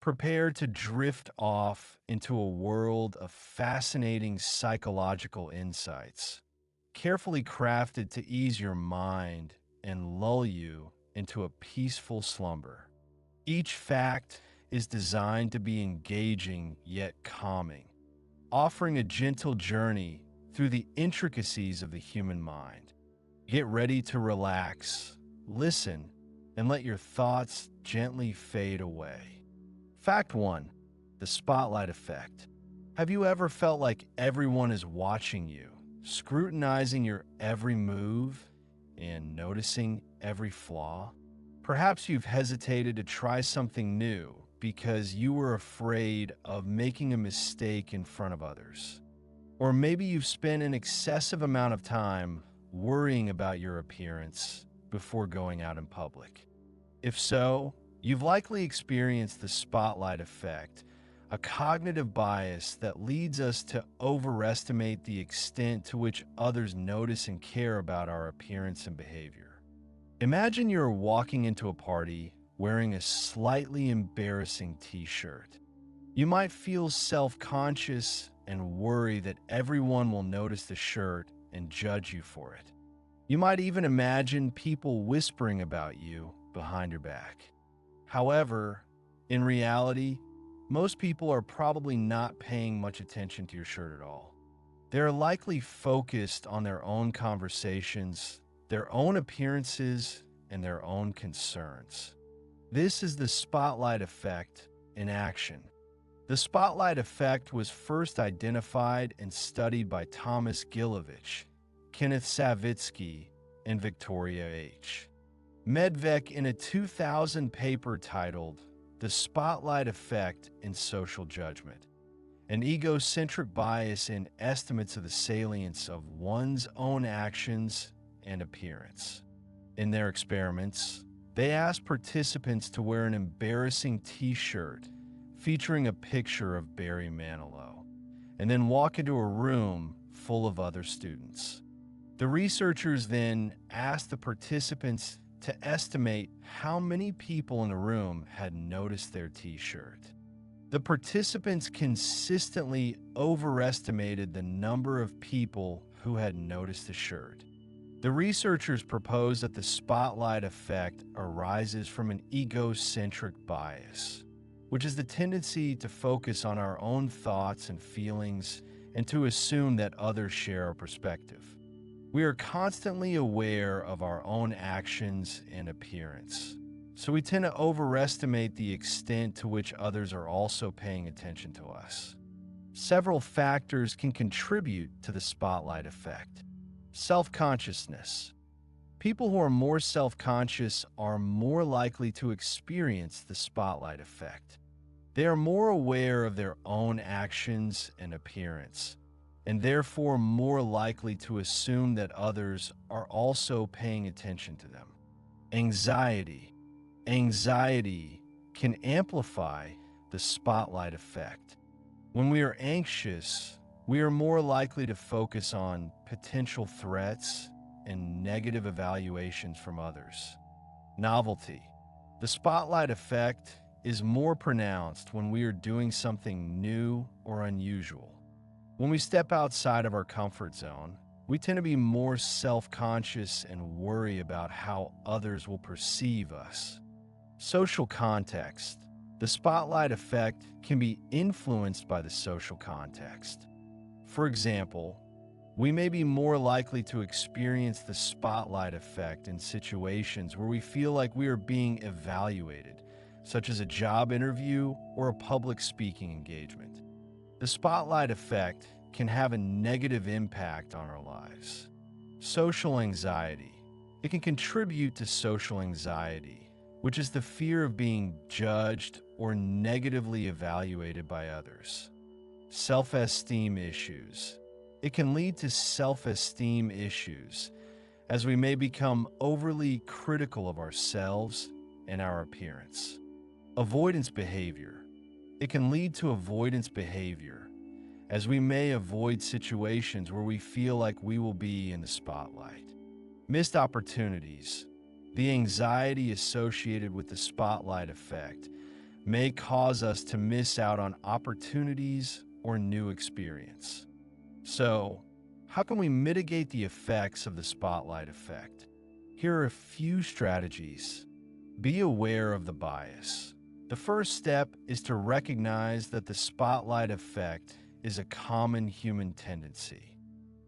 Prepare to drift off into a world of fascinating psychological insights, carefully crafted to ease your mind and lull you into a peaceful slumber. Each fact is designed to be engaging yet calming, offering a gentle journey through the intricacies of the human mind. Get ready to relax, listen, and let your thoughts gently fade away. Fact 1. The spotlight effect. Have you ever felt like everyone is watching you, scrutinizing your every move and noticing every flaw? Perhaps you've hesitated to try something new because you were afraid of making a mistake in front of others. Or maybe you've spent an excessive amount of time worrying about your appearance before going out in public. If so, you've likely experienced the spotlight effect, a cognitive bias that leads us to overestimate the extent to which others notice and care about our appearance and behavior. Imagine you're walking into a party wearing a slightly embarrassing t-shirt. You might feel self-conscious and worry that everyone will notice the shirt and judge you for it. You might even imagine people whispering about you behind your back. However, in reality, most people are probably not paying much attention to your shirt at all. They're likely focused on their own conversations, their own appearances, and their own concerns. This is the spotlight effect in action. The spotlight effect was first identified and studied by Thomas Gilovich, Kenneth Savitsky, and Victoria H. Medvec in a 2000 paper titled The Spotlight Effect in Social Judgment, an egocentric bias in estimates of the salience of one's own actions and appearance. In their experiments, they asked participants to wear an embarrassing t-shirt featuring a picture of Barry Manilow, and then walk into a room full of other students. The researchers then asked the participants to estimate how many people in the room had noticed their t-shirt. The participants consistently overestimated the number of people who had noticed the shirt. The researchers proposed that the spotlight effect arises from an egocentric bias, which is the tendency to focus on our own thoughts and feelings and to assume that others share our perspective. We are constantly aware of our own actions and appearance, so we tend to overestimate the extent to which others are also paying attention to us. Several factors can contribute to the spotlight effect. Self-consciousness. People who are more self-conscious are more likely to experience the spotlight effect. They are more aware of their own actions and appearance, and therefore more likely to assume that others are also paying attention to them. Anxiety. Anxiety can amplify the spotlight effect. When we are anxious, we are more likely to focus on potential threats and negative evaluations from others. Novelty. The spotlight effect is more pronounced when we are doing something new or unusual. When we step outside of our comfort zone, we tend to be more self-conscious and worry about how others will perceive us. Social context. The spotlight effect can be influenced by the social context. For example, we may be more likely to experience the spotlight effect in situations where we feel like we are being evaluated, such as a job interview or a public speaking engagement. The spotlight effect can have a negative impact on our lives. Social anxiety. It can contribute to social anxiety, which is the fear of being judged or negatively evaluated by others. Self-esteem issues. It can lead to self-esteem issues as we may become overly critical of ourselves and our appearance. Avoidance behavior. It can lead to avoidance behavior as we may avoid situations where we feel like we will be in the spotlight. Missed opportunities. The anxiety associated with the spotlight effect may cause us to miss out on opportunities or new experience. So, how can we mitigate the effects of the spotlight effect? Here are a few strategies. Be aware of the bias. The first step is to recognize that the spotlight effect is a common human tendency.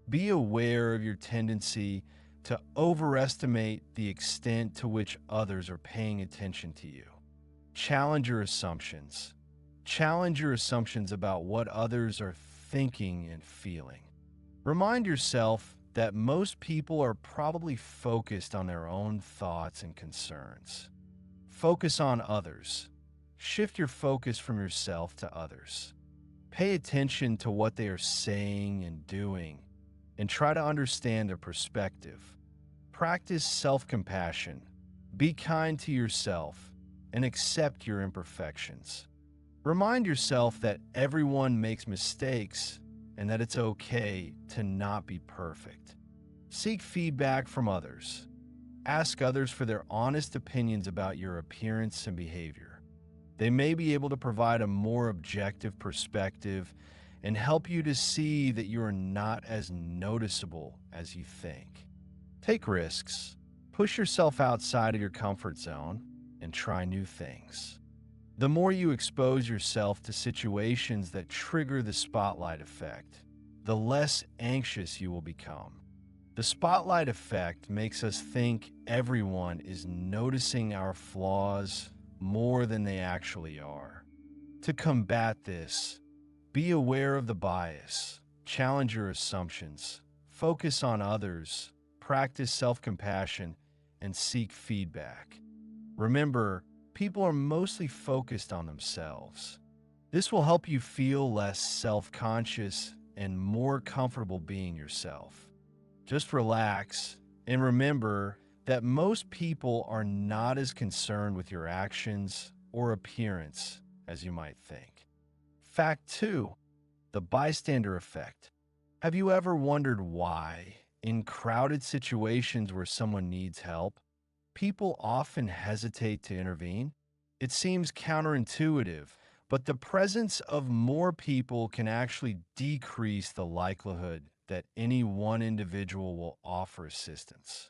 Be aware of your tendency to overestimate the extent to which others are paying attention to you. Challenge your assumptions. Challenge your assumptions about what others are thinking and feeling. Remind yourself that most people are probably focused on their own thoughts and concerns. Focus on others. Shift your focus from yourself to others. Pay attention to what they are saying and doing, and try to understand their perspective. Practice self-compassion. Be kind to yourself and accept your imperfections. Remind yourself that everyone makes mistakes and that it's okay to not be perfect. Seek feedback from others. Ask others for their honest opinions about your appearance and behavior. They may be able to provide a more objective perspective and help you to see that you are not as noticeable as you think. Take risks. Push yourself outside of your comfort zone and try new things. The more you expose yourself to situations that trigger the spotlight effect, the less anxious you will become. The spotlight effect makes us think everyone is noticing our flaws more than they actually are. To combat this, be aware of the bias, challenge your assumptions, focus on others, practice self-compassion, and seek feedback. Remember, people are mostly focused on themselves. This will help you feel less self-conscious and more comfortable being yourself. Just relax and remember that most people are not as concerned with your actions or appearance as you might think. Fact 2, the bystander effect. Have you ever wondered why, in crowded situations where someone needs help, people often hesitate to intervene? It seems counterintuitive, but the presence of more people can actually decrease the likelihood that any one individual will offer assistance.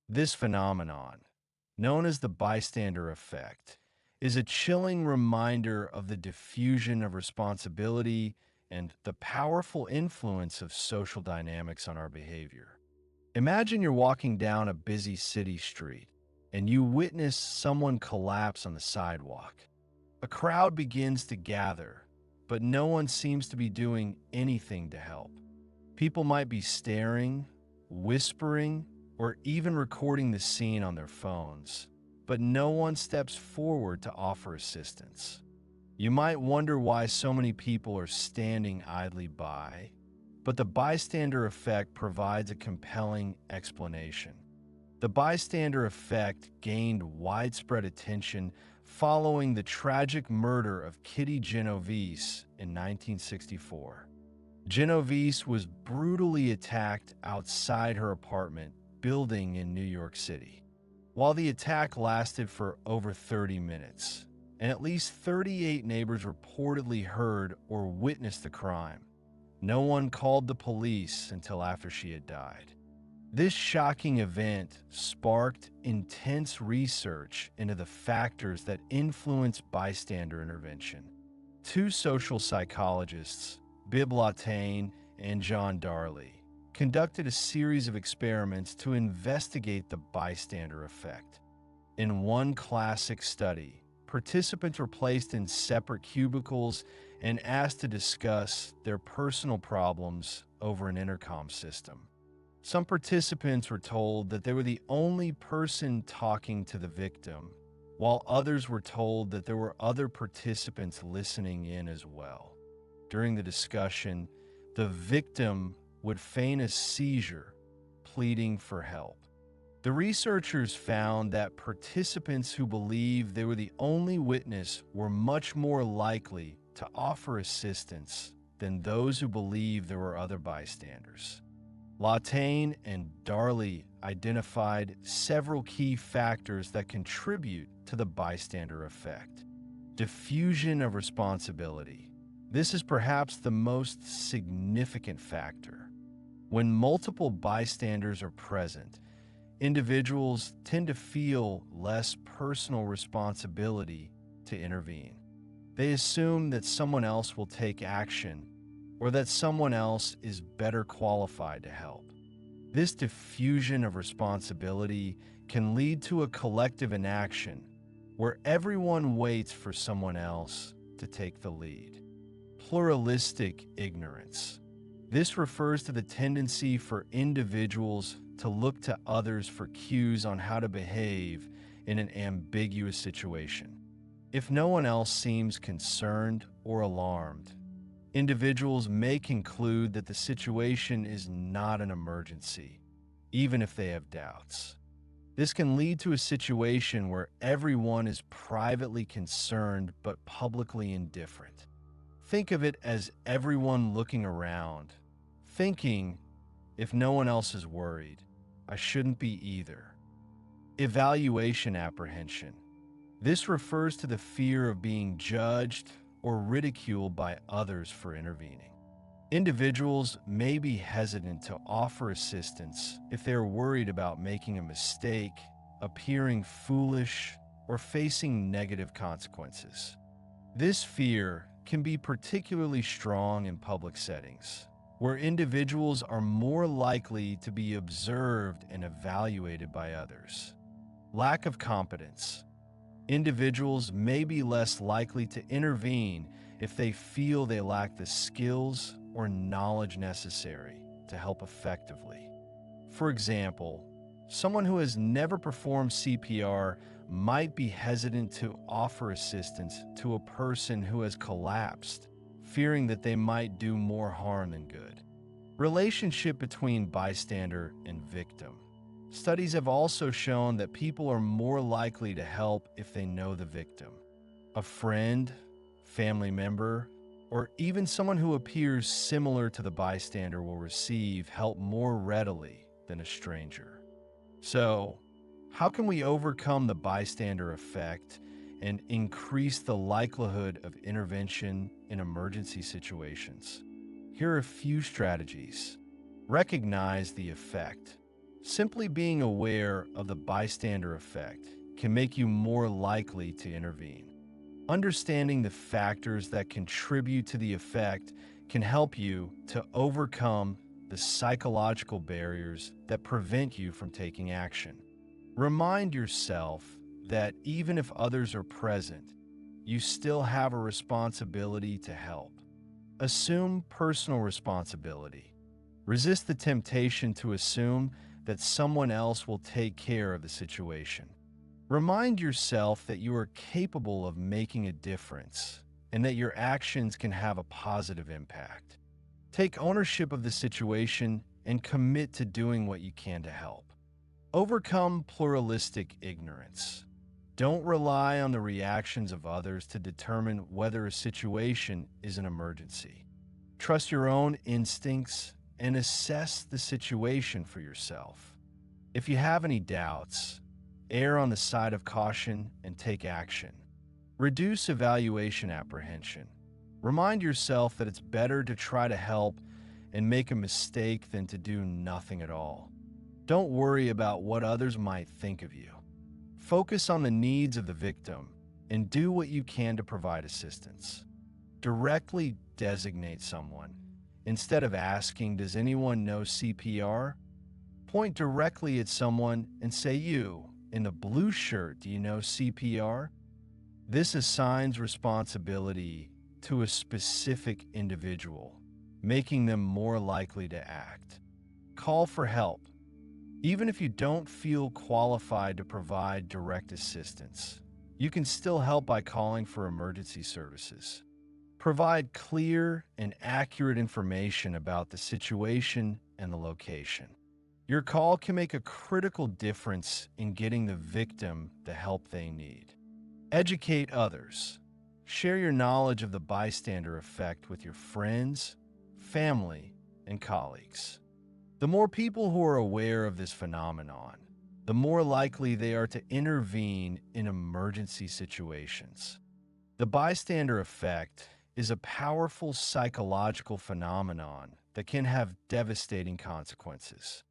This phenomenon, known as the bystander effect, is a chilling reminder of the diffusion of responsibility and the powerful influence of social dynamics on our behavior. Imagine you're walking down a busy city street and you witness someone collapse on the sidewalk. A crowd begins to gather, but no one seems to be doing anything to help. People might be staring, whispering, or even recording the scene on their phones, but no one steps forward to offer assistance. You might wonder why so many people are standing idly by, but the bystander effect provides a compelling explanation. The bystander effect gained widespread attention following the tragic murder of Kitty Genovese in 1964. Genovese was brutally attacked outside her apartment building in New York City. While the attack lasted for over 30 minutes, and at least 38 neighbors reportedly heard or witnessed the crime, no one called the police until after she had died. This shocking event sparked intense research into the factors that influence bystander intervention. Two social psychologists, Bibb Latané and John Darley, conducted a series of experiments to investigate the bystander effect. In one classic study, participants were placed in separate cubicles and asked to discuss their personal problems over an intercom system. Some participants were told that they were the only person talking to the victim, while others were told that there were other participants listening in as well. During the discussion, the victim would feign a seizure, pleading for help. The researchers found that participants who believed they were the only witness were much more likely to offer assistance than those who believed there were other bystanders. Latané and Darley identified several key factors that contribute to the bystander effect. Diffusion of responsibility. This is perhaps the most significant factor. When multiple bystanders are present, individuals tend to feel less personal responsibility to intervene. They assume that someone else will take action or that someone else is better qualified to help. This diffusion of responsibility can lead to a collective inaction where everyone waits for someone else to take the lead. Pluralistic ignorance. This refers to the tendency for individuals to look to others for cues on how to behave in an ambiguous situation. If no one else seems concerned or alarmed, individuals may conclude that the situation is not an emergency, even if they have doubts. This can lead to a situation where everyone is privately concerned but publicly indifferent. Think of it as everyone looking around, thinking, if no one else is worried, I shouldn't be either. Evaluation apprehension. This refers to the fear of being judged or ridiculed by others for intervening. Individuals may be hesitant to offer assistance if they are worried about making a mistake, appearing foolish, or facing negative consequences. This fear can be particularly strong in public settings, where individuals are more likely to be observed and evaluated by others. Lack of competence. Individuals may be less likely to intervene if they feel they lack the skills or knowledge necessary to help effectively. For example, someone who has never performed CPR might be hesitant to offer assistance to a person who has collapsed, fearing that they might do more harm than good. Relationship between bystander and victim. Studies have also shown that people are more likely to help if they know the victim. A friend, family member, or even someone who appears similar to the bystander will receive help more readily than a stranger. So, how can we overcome the bystander effect and increase the likelihood of intervention in emergency situations? Here are a few strategies. Recognize the effect. Simply being aware of the bystander effect can make you more likely to intervene. Understanding the factors that contribute to the effect can help you to overcome the psychological barriers that prevent you from taking action. Remind yourself that even if others are present, you still have a responsibility to help. Assume personal responsibility. Resist the temptation to assume that someone else will take care of the situation. Remind yourself that you are capable of making a difference and that your actions can have a positive impact. Take ownership of the situation and commit to doing what you can to help. Overcome pluralistic ignorance. Don't rely on the reactions of others to determine whether a situation is an emergency. Trust your own instincts and assess the situation for yourself. If you have any doubts, err on the side of caution and take action. Reduce evaluation apprehension. Remind yourself that it's better to try to help and make a mistake than to do nothing at all. Don't worry about what others might think of you. Focus on the needs of the victim and do what you can to provide assistance. Directly designate someone. Instead of asking, "Does anyone know CPR?" Point directly at someone and say, "You, in the blue shirt, do you know CPR?" This assigns responsibility to a specific individual, making them more likely to act. Call for help. Even if you don't feel qualified to provide direct assistance, you can still help by calling for emergency services. Provide clear and accurate information about the situation and the location. Your call can make a critical difference in getting the victim the help they need. Educate others. Share your knowledge of the bystander effect with your friends, family, and colleagues. The more people who are aware of this phenomenon, the more likely they are to intervene in emergency situations. The bystander effect is a powerful psychological phenomenon that can have devastating consequences.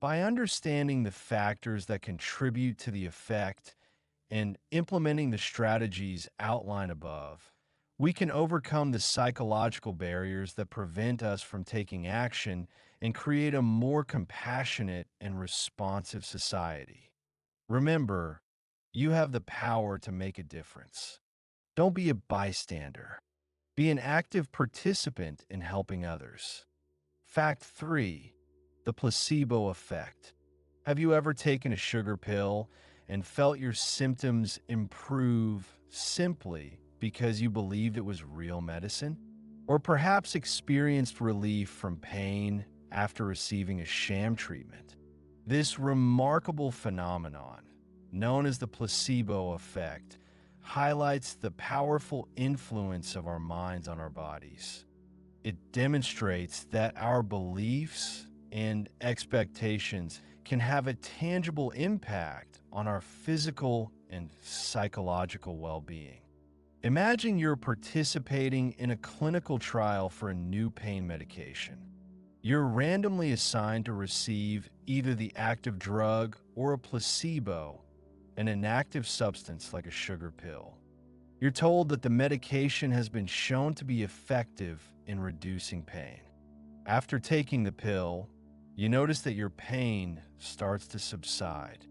By understanding the factors that contribute to the effect and implementing the strategies outlined above, we can overcome the psychological barriers that prevent us from taking action and create a more compassionate and responsive society. Remember, you have the power to make a difference. Don't be a bystander. Be an active participant in helping others. Fact 3. The placebo effect. Have you ever taken a sugar pill and felt your symptoms improve simply because you believed it was real medicine? Or perhaps experienced relief from pain after receiving a sham treatment? This remarkable phenomenon, known as the placebo effect, highlights the powerful influence of our minds on our bodies. It demonstrates that our beliefs and expectations can have a tangible impact on our physical and psychological well-being. Imagine you're participating in a clinical trial for a new pain medication. You're randomly assigned to receive either the active drug or a placebo, an inactive substance like a sugar pill. You're told that the medication has been shown to be effective in reducing pain. After taking the pill, you notice that your pain starts to subside.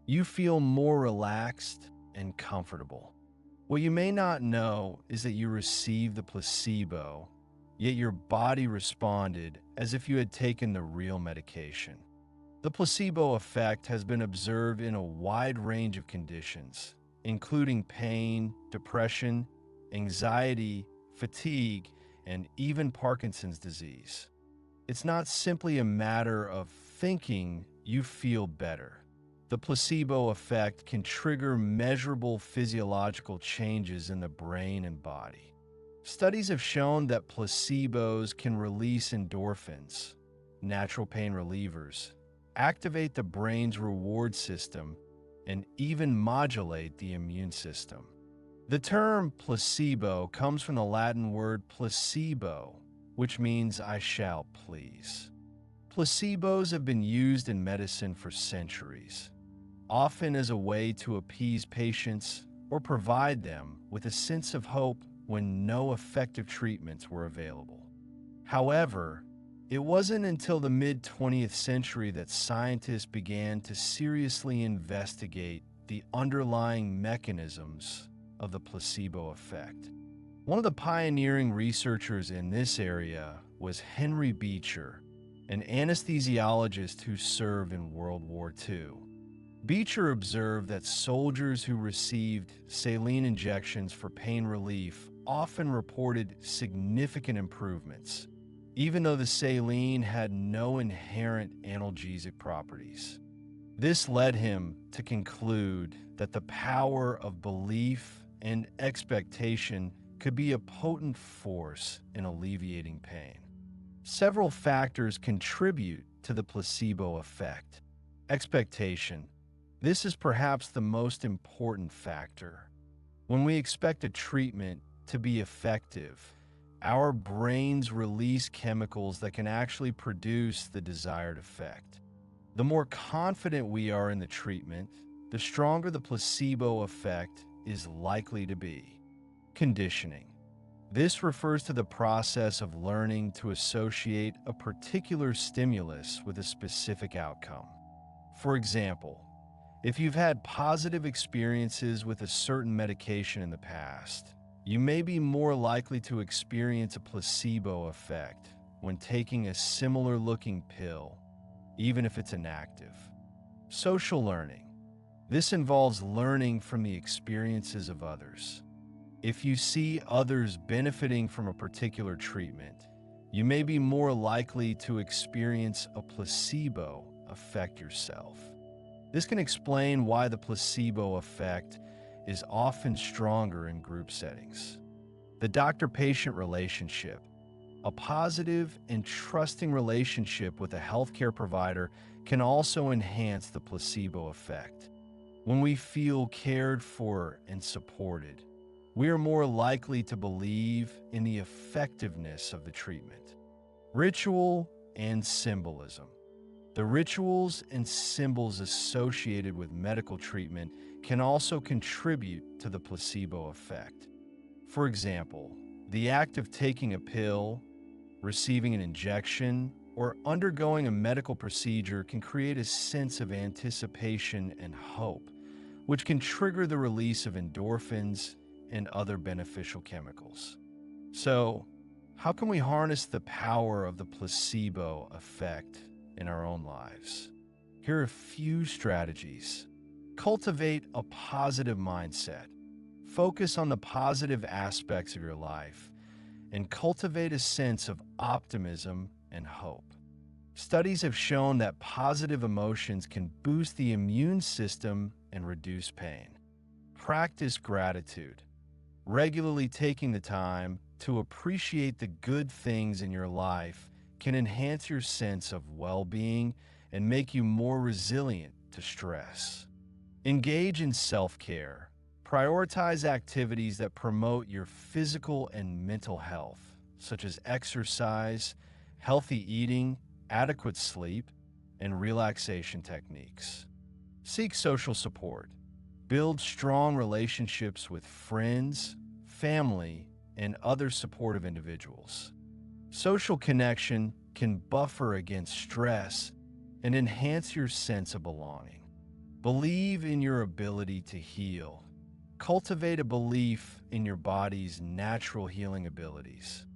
You feel more relaxed and comfortable. What you may not know is that you received the placebo, yet your body responded as if you had taken the real medication. The placebo effect has been observed in a wide range of conditions, including pain, depression, anxiety, fatigue, and even Parkinson's disease. It's not simply a matter of thinking you feel better. The placebo effect can trigger measurable physiological changes in the brain and body. Studies have shown that placebos can release endorphins, natural pain relievers, activate the brain's reward system, and even modulate the immune system. The term placebo comes from the Latin word placebo, which means I shall please. Placebos have been used in medicine for centuries, often as a way to appease patients or provide them with a sense of hope when no effective treatments were available. However, it wasn't until the mid-20th century that scientists began to seriously investigate the underlying mechanisms of the placebo effect. One of the pioneering researchers in this area was Henry Beecher, an anesthesiologist who served in World War II. Beecher observed that soldiers who received saline injections for pain relief often reported significant improvements, even though the saline had no inherent analgesic properties. This led him to conclude that the power of belief and expectation could be a potent force in alleviating pain. Several factors contribute to the placebo effect. Expectation. This is perhaps the most important factor. When we expect a treatment to be effective, our brains release chemicals that can actually produce the desired effect. The more confident we are in the treatment, the stronger the placebo effect is likely to be. Conditioning. This refers to the process of learning to associate a particular stimulus with a specific outcome. For example, if you've had positive experiences with a certain medication in the past, you may be more likely to experience a placebo effect when taking a similar-looking pill, even if it's inactive. Social learning. This involves learning from the experiences of others. If you see others benefiting from a particular treatment, you may be more likely to experience a placebo effect yourself. This can explain why the placebo effect is often stronger in group settings. The doctor-patient relationship. A positive and trusting relationship with a healthcare provider can also enhance the placebo effect. When we feel cared for and supported, we are more likely to believe in the effectiveness of the treatment. Ritual and symbolism. The rituals and symbols associated with medical treatment can also contribute to the placebo effect. For example, the act of taking a pill, receiving an injection, or undergoing a medical procedure can create a sense of anticipation and hope, which can trigger the release of endorphins and other beneficial chemicals. So, how can we harness the power of the placebo effect in our own lives? Here are a few strategies. Cultivate a positive mindset. Focus on the positive aspects of your life and cultivate a sense of optimism and hope. Studies have shown that positive emotions can boost the immune system and reduce pain. Practice gratitude. Regularly taking the time to appreciate the good things in your life can enhance your sense of well-being and make you more resilient to stress. Engage in self-care. Prioritize activities that promote your physical and mental health, such as exercise, healthy eating, adequate sleep, and relaxation techniques. Seek social support. Build strong relationships with friends, family, and other supportive individuals. Social connection can buffer against stress and enhance your sense of belonging. Believe in your ability to heal. Cultivate a belief in your body's natural healing abilities.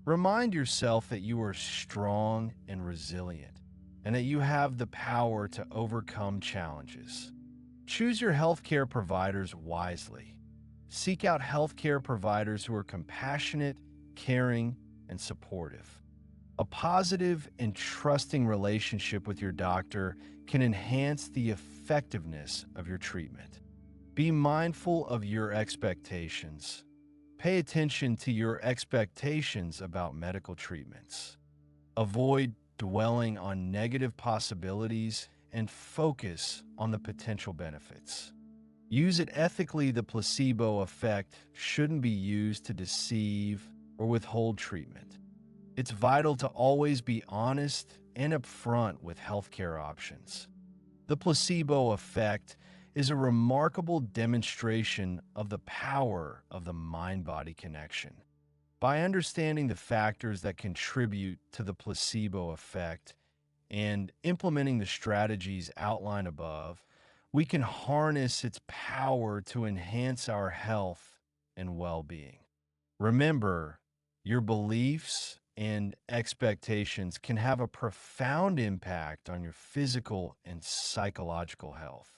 Remind yourself that you are strong and resilient, and that you have the power to overcome challenges. Choose your healthcare providers wisely. Seek out healthcare providers who are compassionate, caring, and supportive. A positive and trusting relationship with your doctor can enhance the effectiveness of your treatment. Be mindful of your expectations. Pay attention to your expectations about medical treatments. Avoid dwelling on negative possibilities and focus on the potential benefits. Use it ethically. The placebo effect shouldn't be used to deceive or withhold treatment. It's vital to always be honest and upfront with healthcare options. The placebo effect is a remarkable demonstration of the power of the mind-body connection. By understanding the factors that contribute to the placebo effect and implementing the strategies outlined above, we can harness its power to enhance our health and well-being. Remember, your beliefs and expectations can have a profound impact on your physical and psychological health.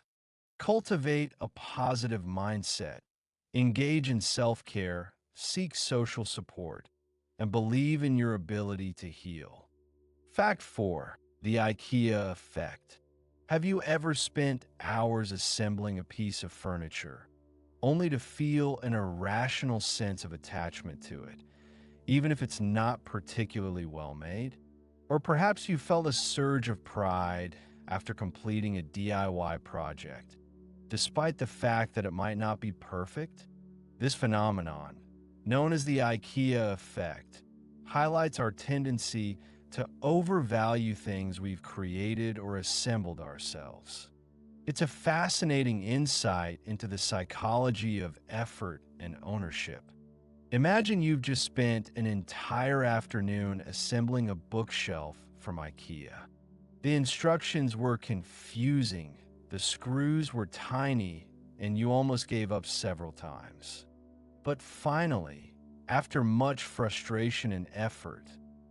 Cultivate a positive mindset, engage in self-care, seek social support, and believe in your ability to heal. Fact 4. The IKEA effect. Have you ever spent hours assembling a piece of furniture, only to feel an irrational sense of attachment to it, even if it's not particularly well made? Or perhaps you felt a surge of pride after completing a DIY project, despite the fact that it might not be perfect? This phenomenon, known as the IKEA effect, highlights our tendency to overvalue things we've created or assembled ourselves. It's a fascinating insight into the psychology of effort and ownership. Imagine you've just spent an entire afternoon assembling a bookshelf from IKEA. The instructions were confusing, the screws were tiny, and you almost gave up several times. But finally, after much frustration and effort,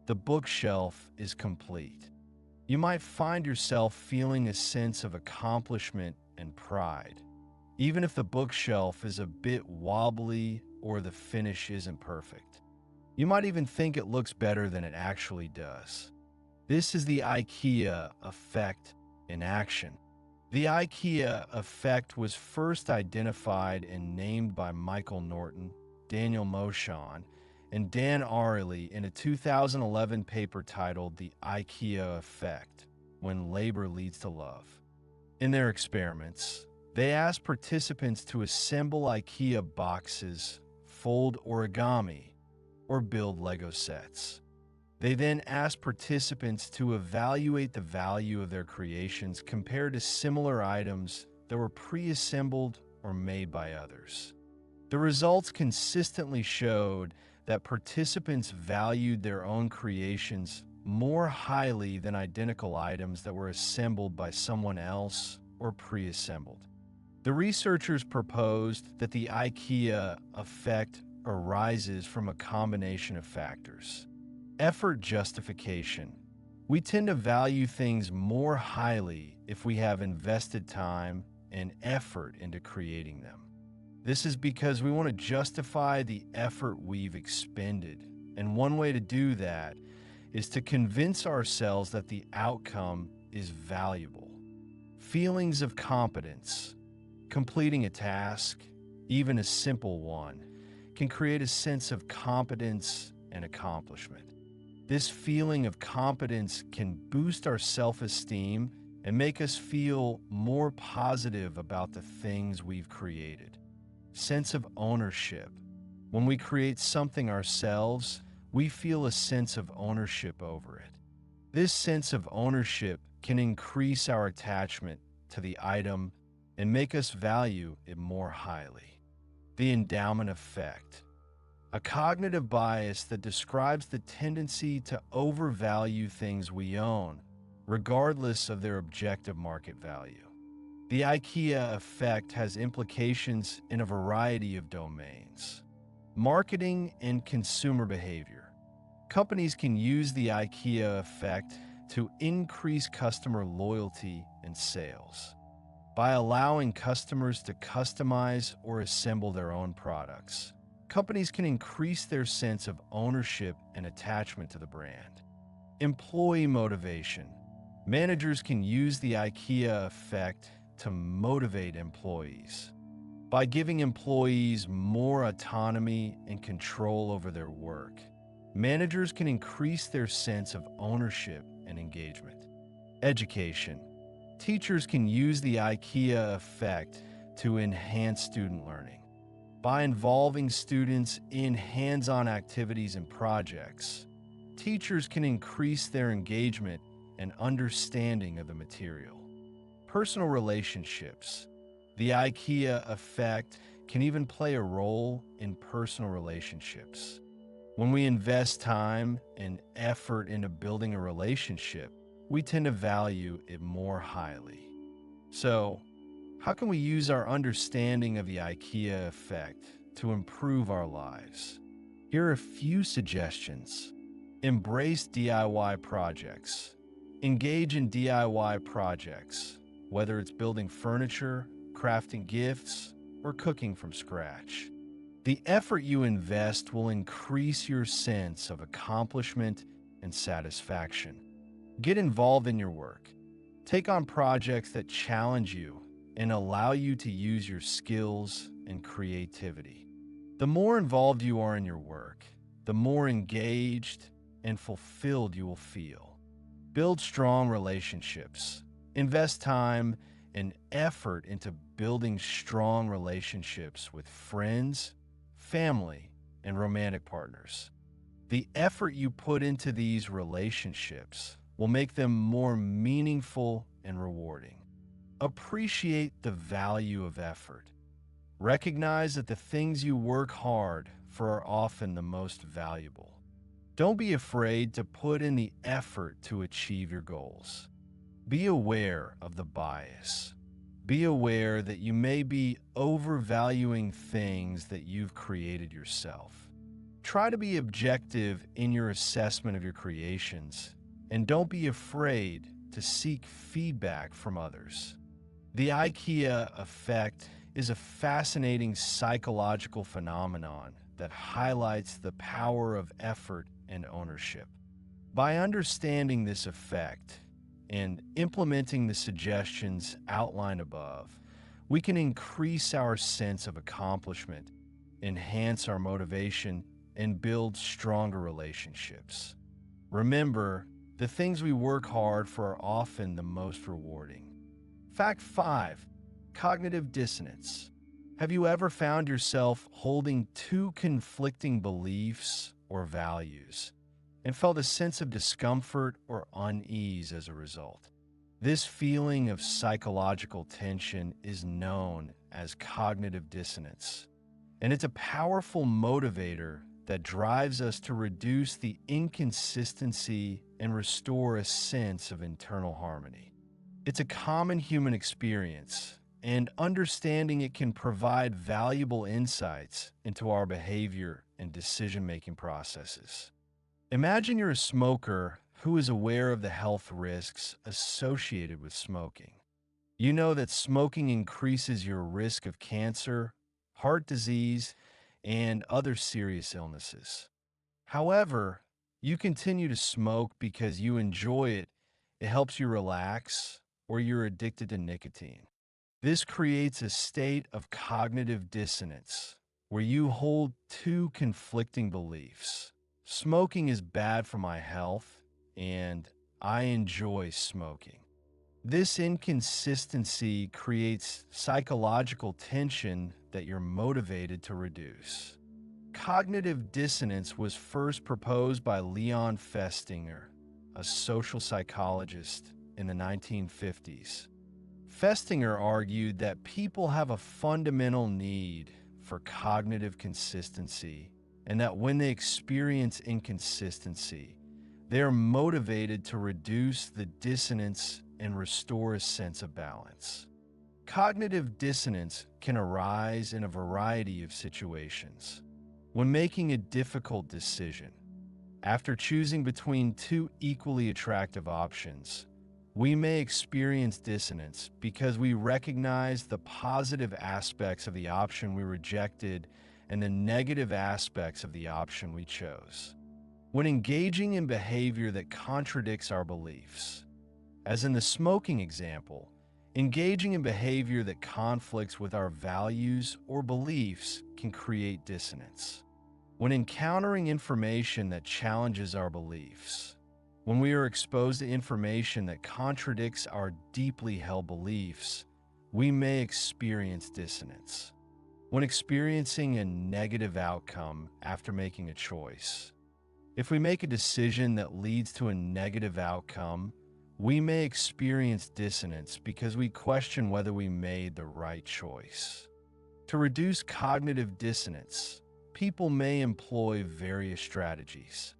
the bookshelf is complete. You might find yourself feeling a sense of accomplishment and pride, even if the bookshelf is a bit wobbly or the finish isn't perfect. You might even think it looks better than it actually does. This is the IKEA effect in action. The IKEA effect was first identified and named by Michael Norton, Daniel Moshon, and Dan Ariely in a 2011 paper titled The IKEA Effect: When Labor Leads to Love. In their experiments, they asked participants to assemble IKEA boxes fold origami or build Lego sets. They then asked participants to evaluate the value of their creations compared to similar items that were pre-assembled or made by others. The results consistently showed that participants valued their own creations more highly than identical items that were assembled by someone else or pre-assembled. The researchers proposed that the IKEA effect arises from a combination of factors. Effort justification. We tend to value things more highly if we have invested time and effort into creating them. This is because we want to justify the effort we've expended, and one way to do that is to convince ourselves that the outcome is valuable. Feelings of competence. Completing a task, even a simple one, can create a sense of competence and accomplishment. This feeling of competence can boost our self-esteem and make us feel more positive about the things we've created. Sense of ownership. When we create something ourselves, we feel a sense of ownership over it. This sense of ownership can increase our attachment to the item and make us value it more highly. The endowment effect. A cognitive bias that describes the tendency to overvalue things we own, regardless of their objective market value. The IKEA effect has implications in a variety of domains. Marketing and consumer behavior. Companies can use the IKEA effect to increase customer loyalty and sales. By allowing customers to customize or assemble their own products, companies can increase their sense of ownership and attachment to the brand. Employee motivation. Managers can use the IKEA effect to motivate employees. By giving employees more autonomy and control over their work, managers can increase their sense of ownership and engagement. Education. Teachers can use the IKEA effect to enhance student learning. By involving students in hands-on activities and projects, teachers can increase their engagement and understanding of the material. Personal relationships. The IKEA effect can even play a role in personal relationships. When we invest time and effort into building a relationship, we tend to value it more highly. So, how can we use our understanding of the IKEA effect to improve our lives? Here are a few suggestions. Embrace DIY projects. Engage in DIY projects, whether it's building furniture, crafting gifts, or cooking from scratch. The effort you invest will increase your sense of accomplishment and satisfaction. Get involved in your work. Take on projects that challenge you and allow you to use your skills and creativity. The more involved you are in your work, the more engaged and fulfilled you will feel. Build strong relationships. Invest time and effort into building strong relationships with friends, family, and romantic partners. The effort you put into these relationships will make them more meaningful and rewarding. Appreciate the value of effort. Recognize that the things you work hard for are often the most valuable. Don't be afraid to put in the effort to achieve your goals. Be aware of the bias. Be aware that you may be overvaluing things that you've created yourself. Try to be objective in your assessment of your creations, and don't be afraid to seek feedback from others. The IKEA effect is a fascinating psychological phenomenon that highlights the power of effort and ownership. By understanding this effect and implementing the suggestions outlined above, we can increase our sense of accomplishment, enhance our motivation, and build stronger relationships. Remember, the things we work hard for are often the most rewarding. Fact 5. Cognitive dissonance. Have you ever found yourself holding two conflicting beliefs or values and felt a sense of discomfort or unease as a result? This feeling of psychological tension is known as cognitive dissonance, and it's a powerful motivator that drives us to reduce the inconsistency and restore a sense of internal harmony. It's a common human experience, and understanding it can provide valuable insights into our behavior and decision-making processes. Imagine you're a smoker who is aware of the health risks associated with smoking. You know that smoking increases your risk of cancer, heart disease, and other serious illnesses. However, you continue to smoke because you enjoy it, it helps you relax, or you're addicted to nicotine. This creates a state of cognitive dissonance where you hold two conflicting beliefs. Smoking is bad for my health, and I enjoy smoking. This inconsistency creates psychological tension that you're motivated to reduce. Cognitive dissonance was first proposed by Leon Festinger, a social psychologist in the 1950s. Festinger argued that people have a fundamental need for cognitive consistency, and that when they experience inconsistency, they are motivated to reduce the dissonance and restore a sense of balance. Cognitive dissonance can arise in a variety of situations. When making a difficult decision, after choosing between two equally attractive options, we may experience dissonance because we recognize the positive aspects of the option we rejected and the negative aspects of the option we chose. When engaging in behavior that contradicts our beliefs, as in the smoking example, engaging in behavior that conflicts with our values or beliefs can create dissonance. When encountering information that challenges our beliefs, when we are exposed to information that contradicts our deeply held beliefs, we may experience dissonance. When experiencing a negative outcome after making a choice, if we make a decision that leads to a negative outcome, we may experience dissonance because we question whether we made the right choice. To reduce cognitive dissonance, people may employ various strategies.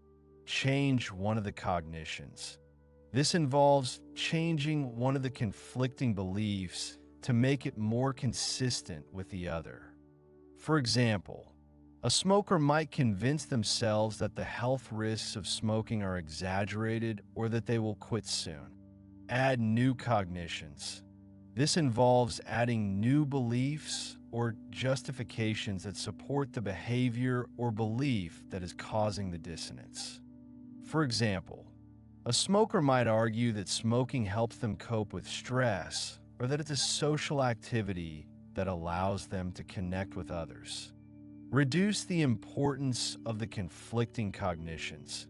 Change one of the cognitions. This involves changing one of the conflicting beliefs to make it more consistent with the other. For example, a smoker might convince themselves that the health risks of smoking are exaggerated or that they will quit soon. Add new cognitions. This involves adding new beliefs or justifications that support the behavior or belief that is causing the dissonance. For example, a smoker might argue that smoking helps them cope with stress or that it's a social activity that allows them to connect with others. Reduce the importance of the conflicting cognitions.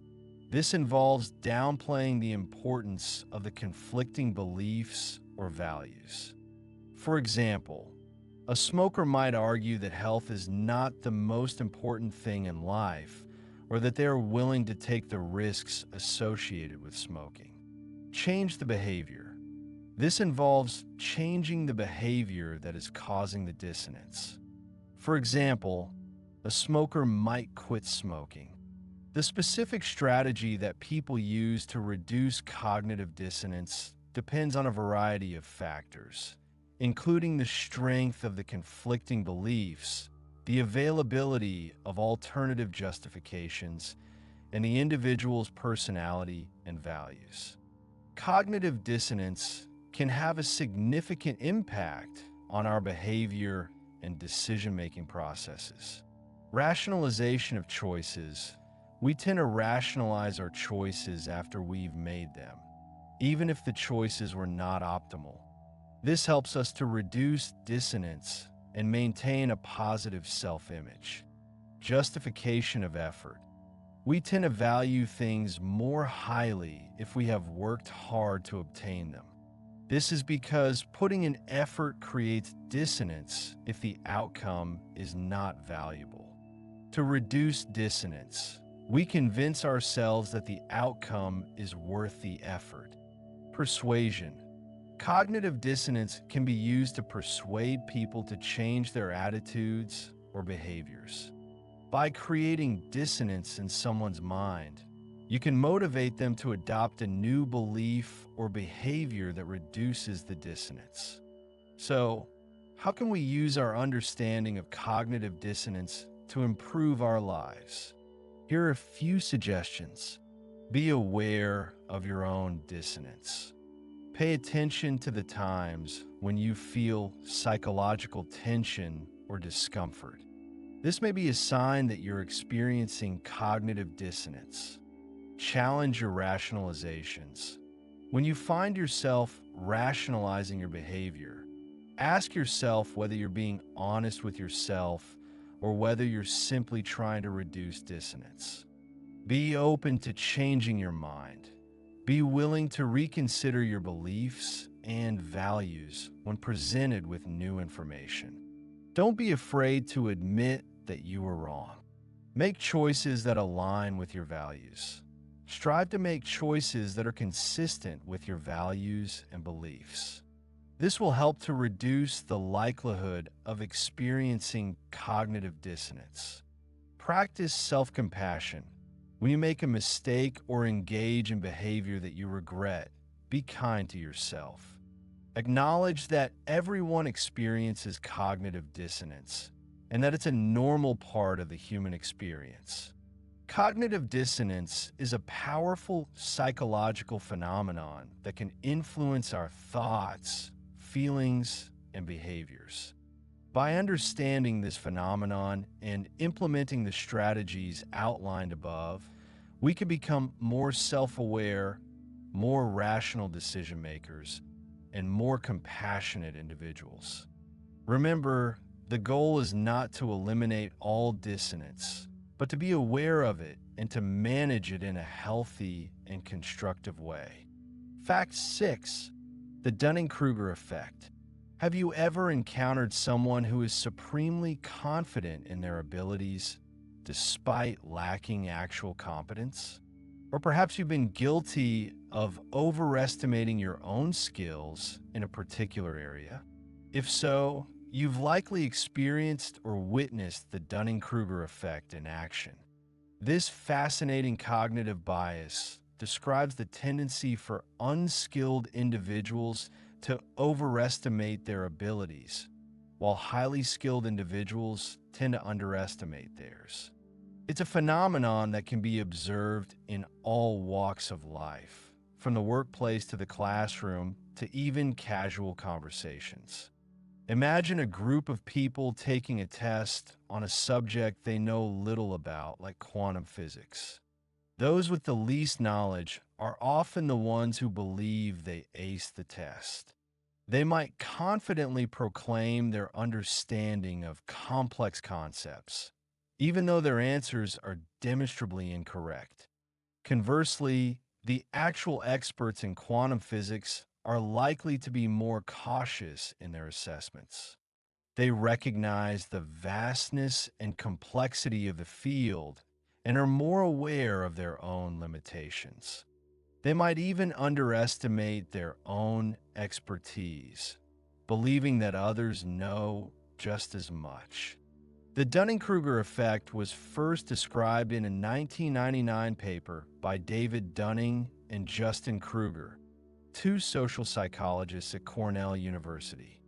This involves downplaying the importance of the conflicting beliefs or values. For example, a smoker might argue that health is not the most important thing in life, or that they are willing to take the risks associated with smoking. Change the behavior. This involves changing the behavior that is causing the dissonance. For example, a smoker might quit smoking. The specific strategy that people use to reduce cognitive dissonance depends on a variety of factors, including the strength of the conflicting beliefs, the availability of alternative justifications, and the individual's personality and values. Cognitive dissonance can have a significant impact on our behavior and decision-making processes. Rationalization of choices. We tend to rationalize our choices after we've made them, even if the choices were not optimal. This helps us to reduce dissonance and maintain a positive self-image. Justification of effort. We tend to value things more highly if we have worked hard to obtain them. This is because putting in effort creates dissonance if the outcome is not valuable. To reduce dissonance, we convince ourselves that the outcome is worth the effort. Persuasion. Cognitive dissonance can be used to persuade people to change their attitudes or behaviors. By creating dissonance in someone's mind, you can motivate them to adopt a new belief or behavior that reduces the dissonance. So, how can we use our understanding of cognitive dissonance to improve our lives? Here are a few suggestions. Be aware of your own dissonance. Pay attention to the times when you feel psychological tension or discomfort. This may be a sign that you're experiencing cognitive dissonance. Challenge your rationalizations. When you find yourself rationalizing your behavior, ask yourself whether you're being honest with yourself or whether you're simply trying to reduce dissonance. Be open to changing your mind. Be willing to reconsider your beliefs and values when presented with new information. Don't be afraid to admit that you were wrong. Make choices that align with your values. Strive to make choices that are consistent with your values and beliefs. This will help to reduce the likelihood of experiencing cognitive dissonance. Practice self-compassion. When you make a mistake or engage in behavior that you regret, be kind to yourself. Acknowledge that everyone experiences cognitive dissonance and that it's a normal part of the human experience. Cognitive dissonance is a powerful psychological phenomenon that can influence our thoughts, feelings, and behaviors. By understanding this phenomenon and implementing the strategies outlined above, we can become more self-aware, more rational decision makers, and more compassionate individuals. Remember, the goal is not to eliminate all dissonance, but to be aware of it and to manage it in a healthy and constructive way. Fact 6. The Dunning-Kruger effect. Have you ever encountered someone who is supremely confident in their abilities despite lacking actual competence? Or perhaps you've been guilty of overestimating your own skills in a particular area? If so, you've likely experienced or witnessed the Dunning-Kruger effect in action. This fascinating cognitive bias describes the tendency for unskilled individuals to overestimate their abilities, while highly skilled individuals tend to underestimate theirs. It's a phenomenon that can be observed in all walks of life, from the workplace to the classroom to even casual conversations. Imagine a group of people taking a test on a subject they know little about, like quantum physics. Those with the least knowledge are often the ones who believe they aced the test. They might confidently proclaim their understanding of complex concepts, even though their answers are demonstrably incorrect. Conversely, the actual experts in quantum physics are likely to be more cautious in their assessments. They recognize the vastness and complexity of the field and are more aware of their own limitations. They might even underestimate their own expertise, believing that others know just as much. The Dunning-Kruger effect was first described in a 1999 paper by David Dunning and Justin Kruger, two social psychologists at Cornell University.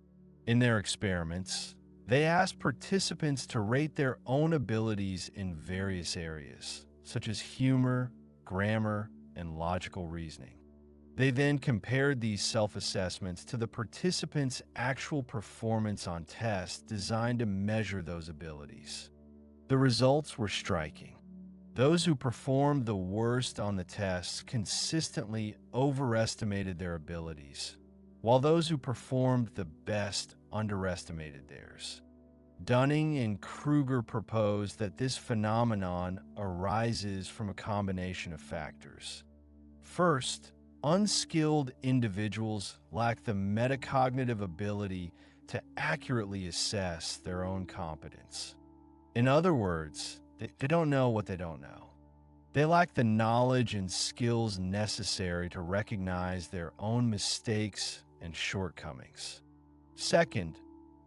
In their experiments, they asked participants to rate their own abilities in various areas, such as humor, grammar, and logical reasoning. They then compared these self-assessments to the participants' actual performance on tests designed to measure those abilities. The results were striking. Those who performed the worst on the tests consistently overestimated their abilities, while those who performed the best underestimated theirs. Dunning and Kruger proposed that this phenomenon arises from a combination of factors. First, Unskilled individuals lack the metacognitive ability to accurately assess their own competence. In other words, they don't know what they don't know. They lack the knowledge and skills necessary to recognize their own mistakes and shortcomings. Second,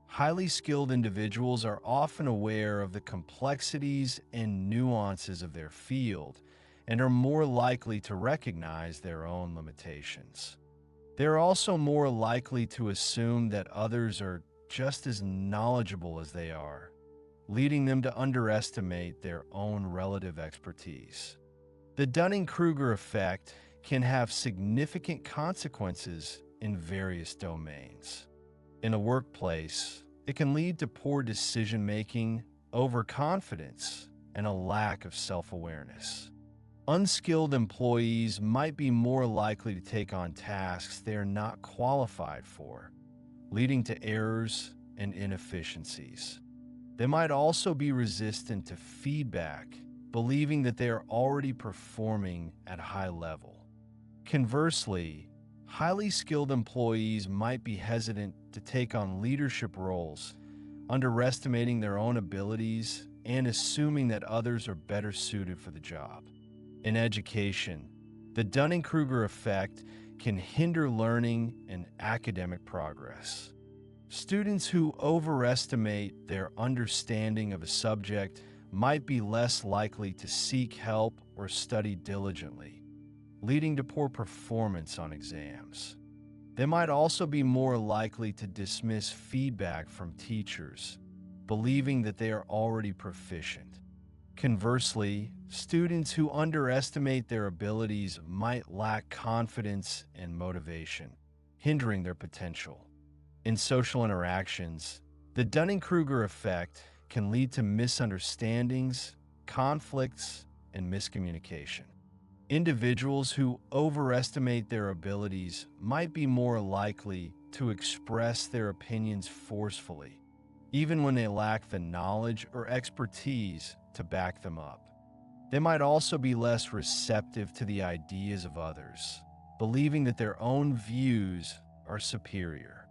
highly skilled individuals are often aware of the complexities and nuances of their field and are more likely to recognize their own limitations. They're also more likely to assume that others are just as knowledgeable as they are, leading them to underestimate their own relative expertise. The Dunning-Kruger effect can have significant consequences in various domains. In a workplace, it can lead to poor decision-making, overconfidence, and a lack of self-awareness. Unskilled employees might be more likely to take on tasks they are not qualified for, leading to errors and inefficiencies. They might also be resistant to feedback, believing that they are already performing at a high level. Conversely, highly skilled employees might be hesitant to take on leadership roles, underestimating their own abilities and assuming that others are better suited for the job. In education, the Dunning-Kruger effect can hinder learning and academic progress. Students who overestimate their understanding of a subject might be less likely to seek help or study diligently, leading to poor performance on exams. They might also be more likely to dismiss feedback from teachers, believing that they are already proficient. Conversely, students who underestimate their abilities might lack confidence and motivation, hindering their potential. In social interactions, the Dunning-Kruger effect can lead to misunderstandings, conflicts, and miscommunication. Individuals who overestimate their abilities might be more likely to express their opinions forcefully, even when they lack the knowledge or expertise to back them up. They might also be less receptive to the ideas of others, believing that their own views are superior.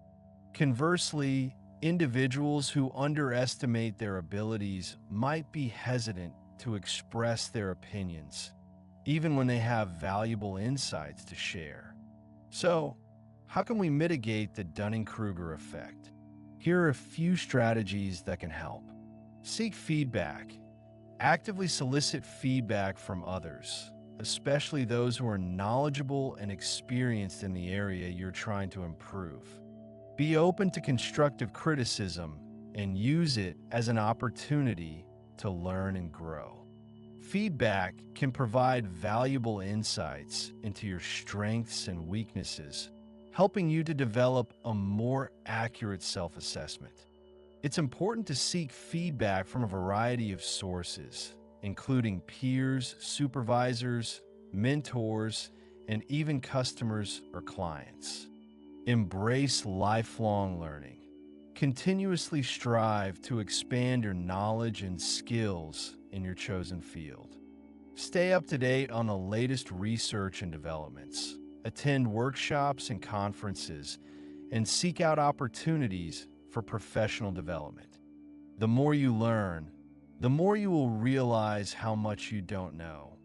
Conversely, individuals who underestimate their abilities might be hesitant to express their opinions, even when they have valuable insights to share. So, how can we mitigate the Dunning-Kruger effect? Here are a few strategies that can help. Seek feedback. Actively solicit feedback from others, especially those who are knowledgeable and experienced in the area you're trying to improve. Be open to constructive criticism and use it as an opportunity to learn and grow. Feedback can provide valuable insights into your strengths and weaknesses, helping you to develop a more accurate self-assessment. It's important to seek feedback from a variety of sources, including peers, supervisors, mentors, and even customers or clients. Embrace lifelong learning. Continuously strive to expand your knowledge and skills in your chosen field. Stay up to date on the latest research and developments. Attend workshops and conferences, and seek out opportunities for professional development. The more you learn, the more you will realize how much you don't know,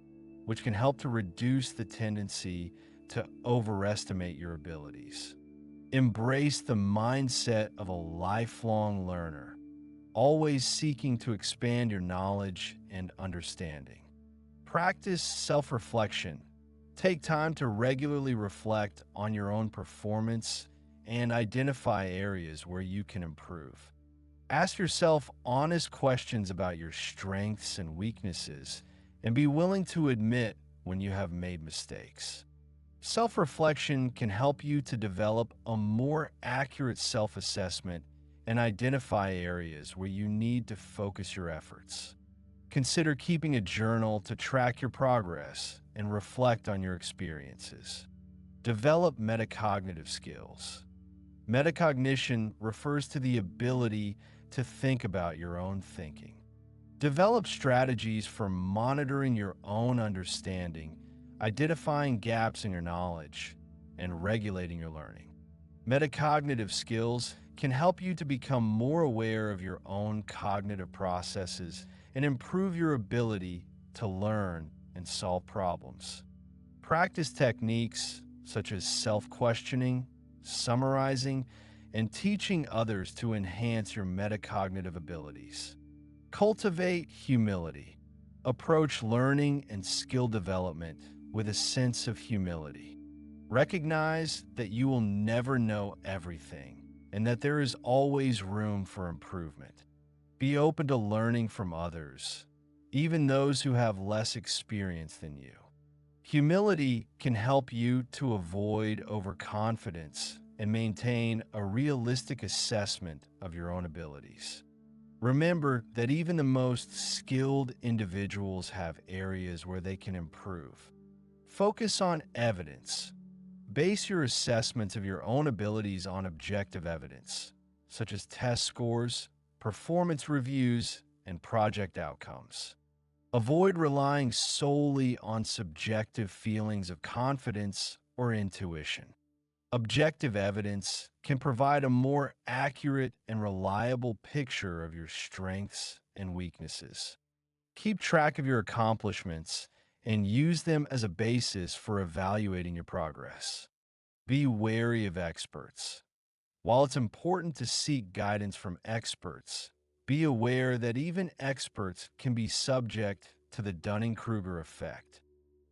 which can help to reduce the tendency to overestimate your abilities. Embrace the mindset of a lifelong learner, always seeking to expand your knowledge and understanding. Practice self-reflection. Take time to regularly reflect on your own performance and identify areas where you can improve. Ask yourself honest questions about your strengths and weaknesses, and be willing to admit when you have made mistakes. Self-reflection can help you to develop a more accurate self-assessment and identify areas where you need to focus your efforts. Consider keeping a journal to track your progress and reflect on your experiences. Develop metacognitive skills. Metacognition refers to the ability to think about your own thinking. Develop strategies for monitoring your own understanding, identifying gaps in your knowledge, and regulating your learning. Metacognitive skills can help you to become more aware of your own cognitive processes and improve your ability to learn and solve problems. Practice techniques such as self-questioning, summarizing, and teaching others to enhance your metacognitive abilities. Cultivate humility. Approach learning and skill development with a sense of humility. Recognize that you will never know everything and that there is always room for improvement. Be open to learning from others, even those who have less experience than you. Humility can help you to avoid overconfidence and maintain a realistic assessment of your own abilities. Remember that even the most skilled individuals have areas where they can improve. Focus on evidence. Base your assessments of your own abilities on objective evidence, such as test scores, performance reviews, and project outcomes. Avoid relying solely on subjective feelings of confidence or intuition. Objective evidence can provide a more accurate and reliable picture of your strengths and weaknesses. Keep track of your accomplishments and use them as a basis for evaluating your progress. Be wary of experts. While it's important to seek guidance from experts, be aware that even experts can be subject to the Dunning-Kruger effect.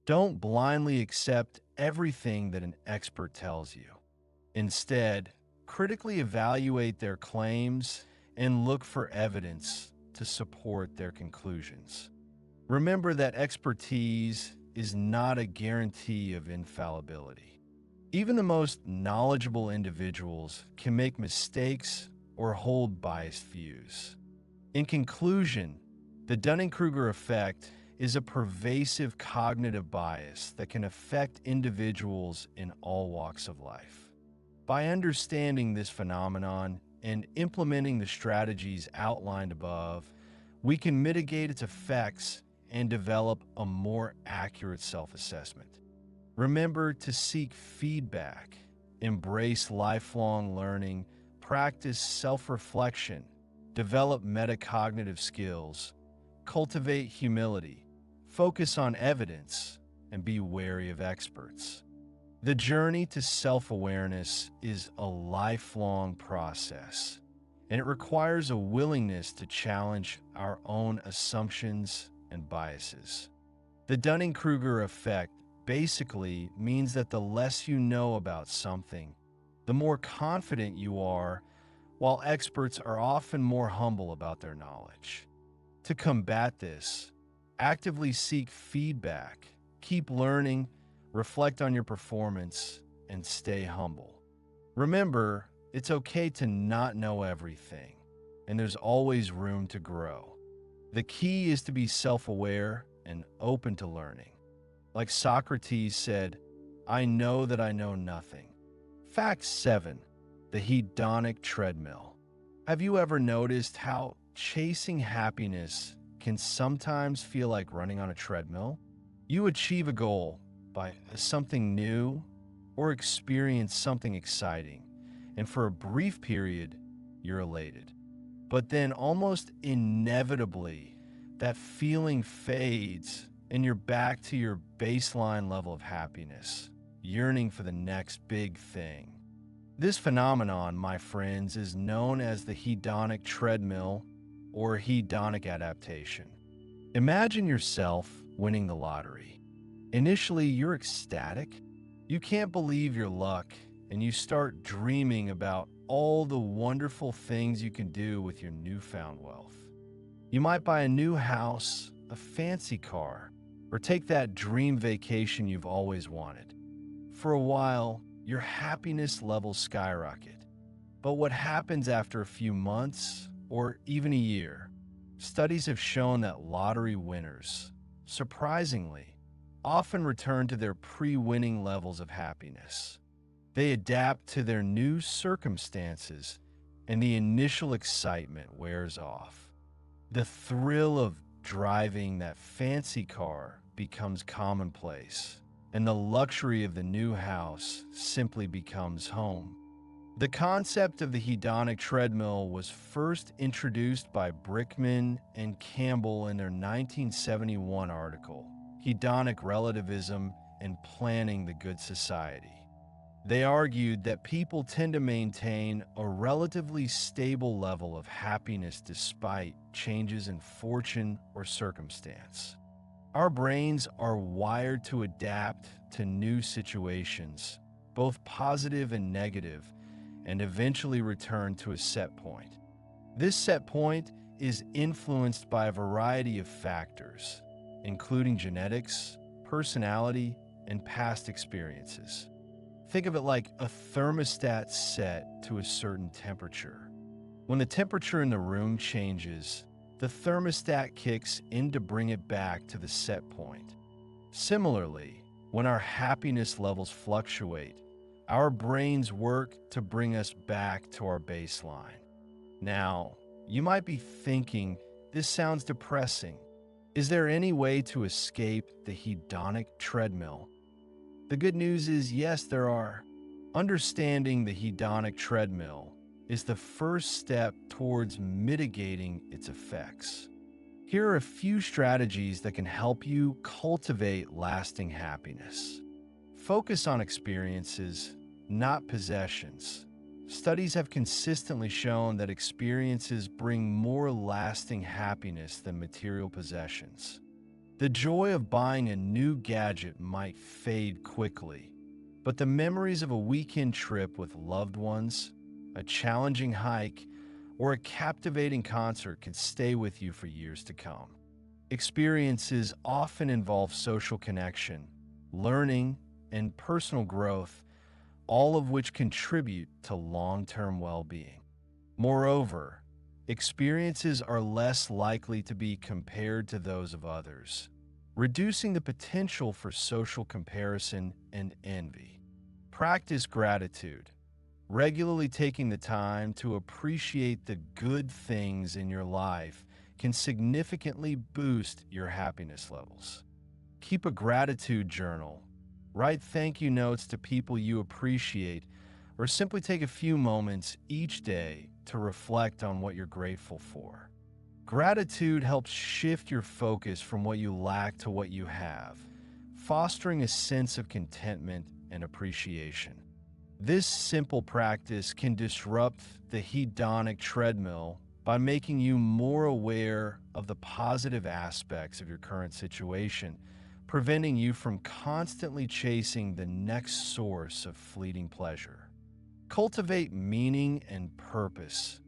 Don't blindly accept everything that an expert tells you. Instead, critically evaluate their claims and look for evidence to support their conclusions. Remember that expertise is not a guarantee of infallibility. Even the most knowledgeable individuals can make mistakes or hold biased views. In conclusion, the Dunning-Kruger effect is a pervasive cognitive bias that can affect individuals in all walks of life. By understanding this phenomenon and implementing the strategies outlined above, we can mitigate its effects and develop a more accurate self-assessment. Remember to seek feedback, embrace lifelong learning, practice self-reflection, develop metacognitive skills, cultivate humility, focus on evidence, and be wary of experts. The journey to self-awareness is a lifelong process, and it requires a willingness to challenge our own assumptions and biases. The Dunning-Kruger effect basically means that the less you know about something, the more confident you are, while experts are often more humble about their knowledge. To combat this, actively seek feedback, keep learning, reflect on your performance, and stay humble. Remember, it's okay to not know everything, and there's always room to grow. The key is to be self-aware and open to learning. Like Socrates said, "I know that I know nothing." Fact 7. The hedonic treadmill. Have you ever noticed how chasing happiness can sometimes feel like running on a treadmill? You achieve a goal by something new or experience something exciting, and for a brief period, you're elated. But then almost inevitably, that feeling fades and you're back to your baseline level of happiness, yearning for the next big thing. This phenomenon, my friends, is known as the hedonic treadmill or hedonic adaptation. Imagine yourself winning the lottery. Initially, you're ecstatic. You can't believe your luck, and you start dreaming about all the wonderful things you can do with your newfound wealth. You might buy a new house, a fancy car, or take that dream vacation you've always wanted. For a while, your happiness levels skyrocket. But what happens after a few months or even a year? Studies have shown that lottery winners, surprisingly, often return to their pre-winning levels of happiness. They adapt to their new circumstances, and the initial excitement wears off. The thrill of driving that fancy car becomes commonplace, and the luxury of the new house simply becomes home. The concept of the hedonic treadmill was first introduced by Brickman and Campbell in their 1971 article, Hedonic Relativism and Planning the Good Society. They argued that people tend to maintain a relatively stable level of happiness despite changes in fortune or circumstance. Our brains are wired to adapt to new situations, both positive and negative, and eventually return to a set point. This set point is influenced by a variety of factors, including genetics, personality, and past experiences. Think of it like a thermostat set to a certain temperature. When the temperature in the room changes, the thermostat kicks in to bring it back to the set point. Similarly, when our happiness levels fluctuate, our brains work to bring us back to our baseline. Now, you might be thinking, this sounds depressing. Is there any way to escape the hedonic treadmill? The good news is yes, there are. Understanding the hedonic treadmill is the first step towards mitigating its effects. Here are a few strategies that can help you cultivate lasting happiness. Focus on experiences, not possessions. Studies have consistently shown that experiences bring more lasting happiness than material possessions. The joy of buying a new gadget might fade quickly, but the memories of a weekend trip with loved ones, a challenging hike, or a captivating concert can stay with you for years to come. Experiences often involve social connection, learning, and personal growth, all of which contribute to long-term well-being. Moreover, experiences are less likely to be compared to those of others, reducing the potential for social comparison and envy. Practice gratitude. Regularly taking the time to appreciate the good things in your life can significantly boost your happiness levels. Keep a gratitude journal. Write thank you notes to people you appreciate, or simply take a few moments each day to reflect on what you're grateful for. Gratitude helps shift your focus from what you lack to what you have, fostering a sense of contentment and appreciation. This simple practice can disrupt the hedonic treadmill by making you more aware of the positive aspects of your current situation, preventing you from constantly chasing the next source of fleeting pleasure. Cultivate meaning and purpose.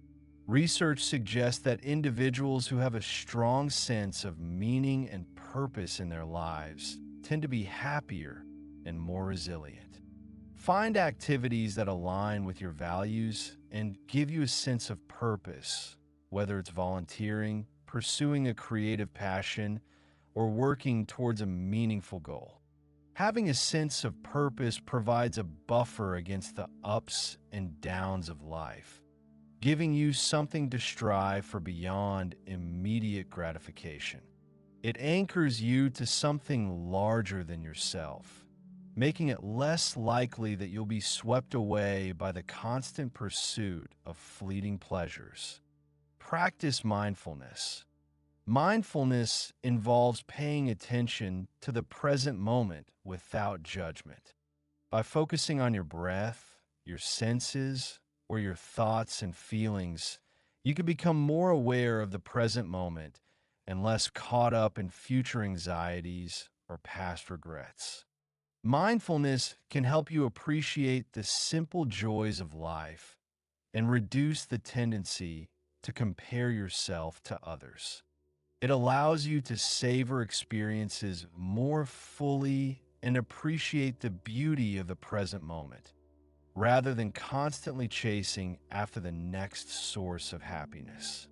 Research suggests that individuals who have a strong sense of meaning and purpose in their lives tend to be happier and more resilient. Find activities that align with your values and give you a sense of purpose, whether it's volunteering, pursuing a creative passion, or working towards a meaningful goal. Having a sense of purpose provides a buffer against the ups and downs of life, giving you something to strive for beyond immediate gratification. It anchors you to something larger than yourself, making it less likely that you'll be swept away by the constant pursuit of fleeting pleasures. Practice mindfulness. Mindfulness involves paying attention to the present moment without judgment. By focusing on your breath, your senses, or your thoughts and feelings, you can become more aware of the present moment and less caught up in future anxieties or past regrets. Mindfulness can help you appreciate the simple joys of life and reduce the tendency to compare yourself to others. It allows you to savor experiences more fully and appreciate the beauty of the present moment, rather than constantly chasing after the next source of happiness.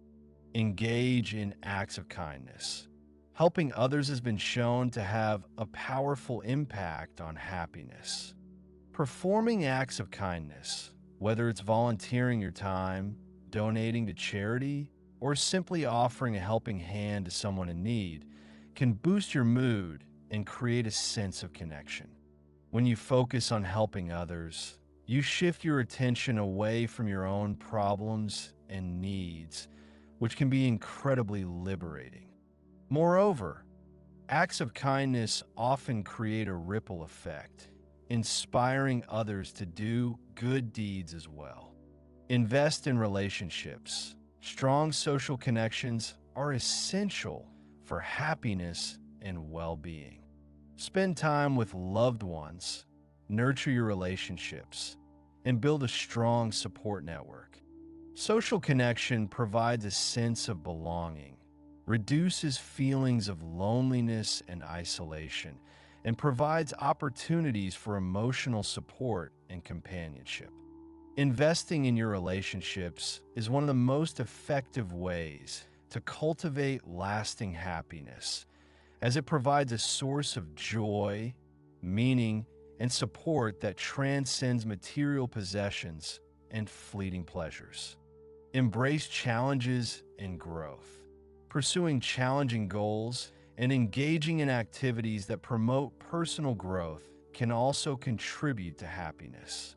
Engage in acts of kindness. Helping others has been shown to have a powerful impact on happiness. Performing acts of kindness, whether it's volunteering your time, donating to charity, or simply offering a helping hand to someone in need, can boost your mood and create a sense of connection. When you focus on helping others, you shift your attention away from your own problems and needs, which can be incredibly liberating. Moreover, acts of kindness often create a ripple effect, inspiring others to do good deeds as well. Invest in relationships. Strong social connections are essential for happiness and well-being. Spend time with loved ones, nurture your relationships, and build a strong support network. Social connection provides a sense of belonging, reduces feelings of loneliness and isolation, and provides opportunities for emotional support and companionship. Investing in your relationships is one of the most effective ways to cultivate lasting happiness, as it provides a source of joy, meaning, and support that transcends material possessions and fleeting pleasures. Embrace challenges and growth. Pursuing challenging goals and engaging in activities that promote personal growth can also contribute to happiness.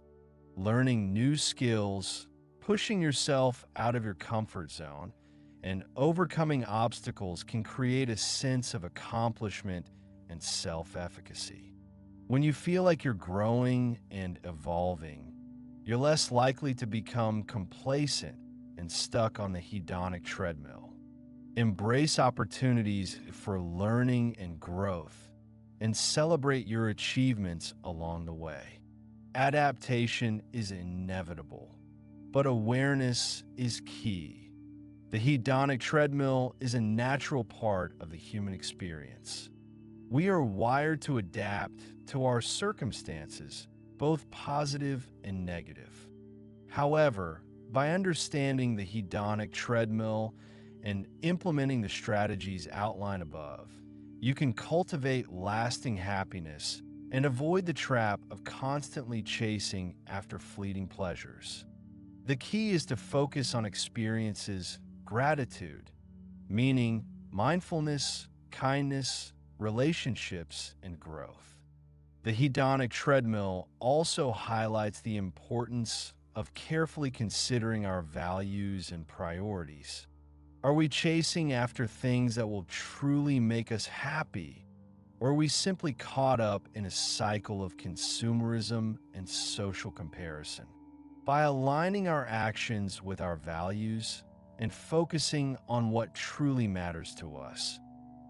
Learning new skills, pushing yourself out of your comfort zone, and overcoming obstacles can create a sense of accomplishment and self-efficacy. When you feel like you're growing and evolving, you're less likely to become complacent and stuck on the hedonic treadmill. Embrace opportunities for learning and growth, and celebrate your achievements along the way. Adaptation is inevitable, but awareness is key. The hedonic treadmill is a natural part of the human experience. We are wired to adapt to our circumstances, both positive and negative. However, by understanding the hedonic treadmill and implementing the strategies outlined above, you can cultivate lasting happiness and avoid the trap of constantly chasing after fleeting pleasures. The key is to focus on experiences, gratitude, meaning mindfulness, kindness, relationships, and growth. The hedonic treadmill also highlights the importance of carefully considering our values and priorities. Are we chasing after things that will truly make us happy, or are we simply caught up in a cycle of consumerism and social comparison? By aligning our actions with our values and focusing on what truly matters to us,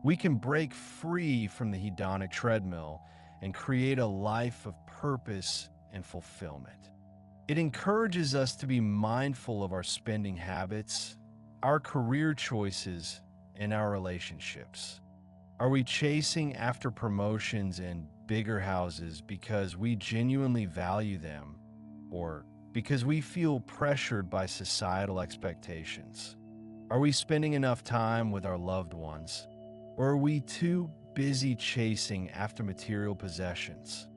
we can break free from the hedonic treadmill and create a life of purpose and fulfillment. It encourages us to be mindful of our spending habits, our career choices, and our relationships. Are we chasing after promotions and bigger houses because we genuinely value them, or because we feel pressured by societal expectations? Are we spending enough time with our loved ones, or are we too busy chasing after material possessions?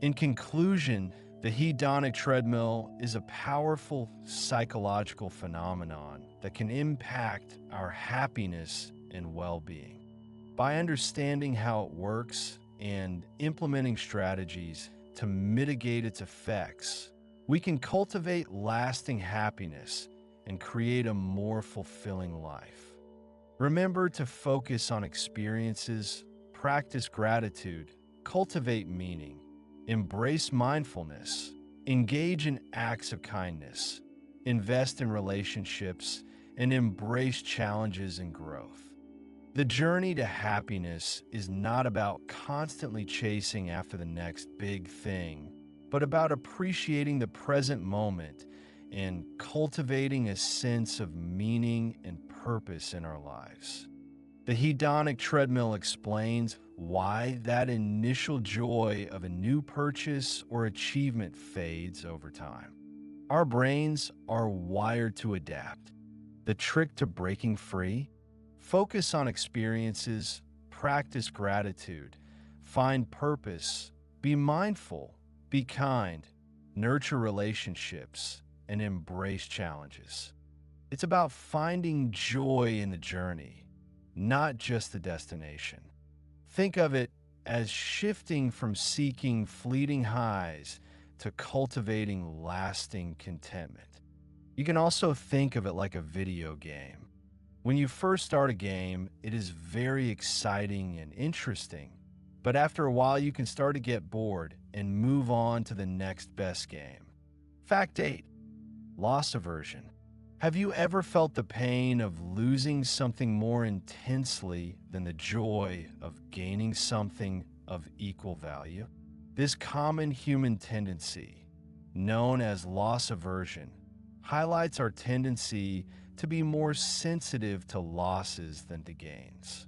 In conclusion, the hedonic treadmill is a powerful psychological phenomenon that can impact our happiness and well-being. By understanding how it works and implementing strategies to mitigate its effects, we can cultivate lasting happiness and create a more fulfilling life. Remember to focus on experiences, practice gratitude, cultivate meaning, embrace mindfulness, engage in acts of kindness, invest in relationships, and embrace challenges and growth. The journey to happiness is not about constantly chasing after the next big thing, but about appreciating the present moment and cultivating a sense of meaning and purpose in our lives. The hedonic treadmill explains why that initial joy of a new purchase or achievement fades over time. Our brains are wired to adapt. The trick to breaking free? Focus on experiences, practice gratitude, find purpose, be mindful, be kind, nurture relationships, and embrace challenges. It's about finding joy in the journey, not just the destination. Think of it as shifting from seeking fleeting highs to cultivating lasting contentment. You can also think of it like a video game. When you first start a game, it is very exciting and interesting, but after a while you can start to get bored and move on to the next best game. Fact 8. Loss aversion. Have you ever felt the pain of losing something more intensely than the joy of gaining something of equal value? This common human tendency, known as loss aversion, highlights our tendency to be more sensitive to losses than to gains.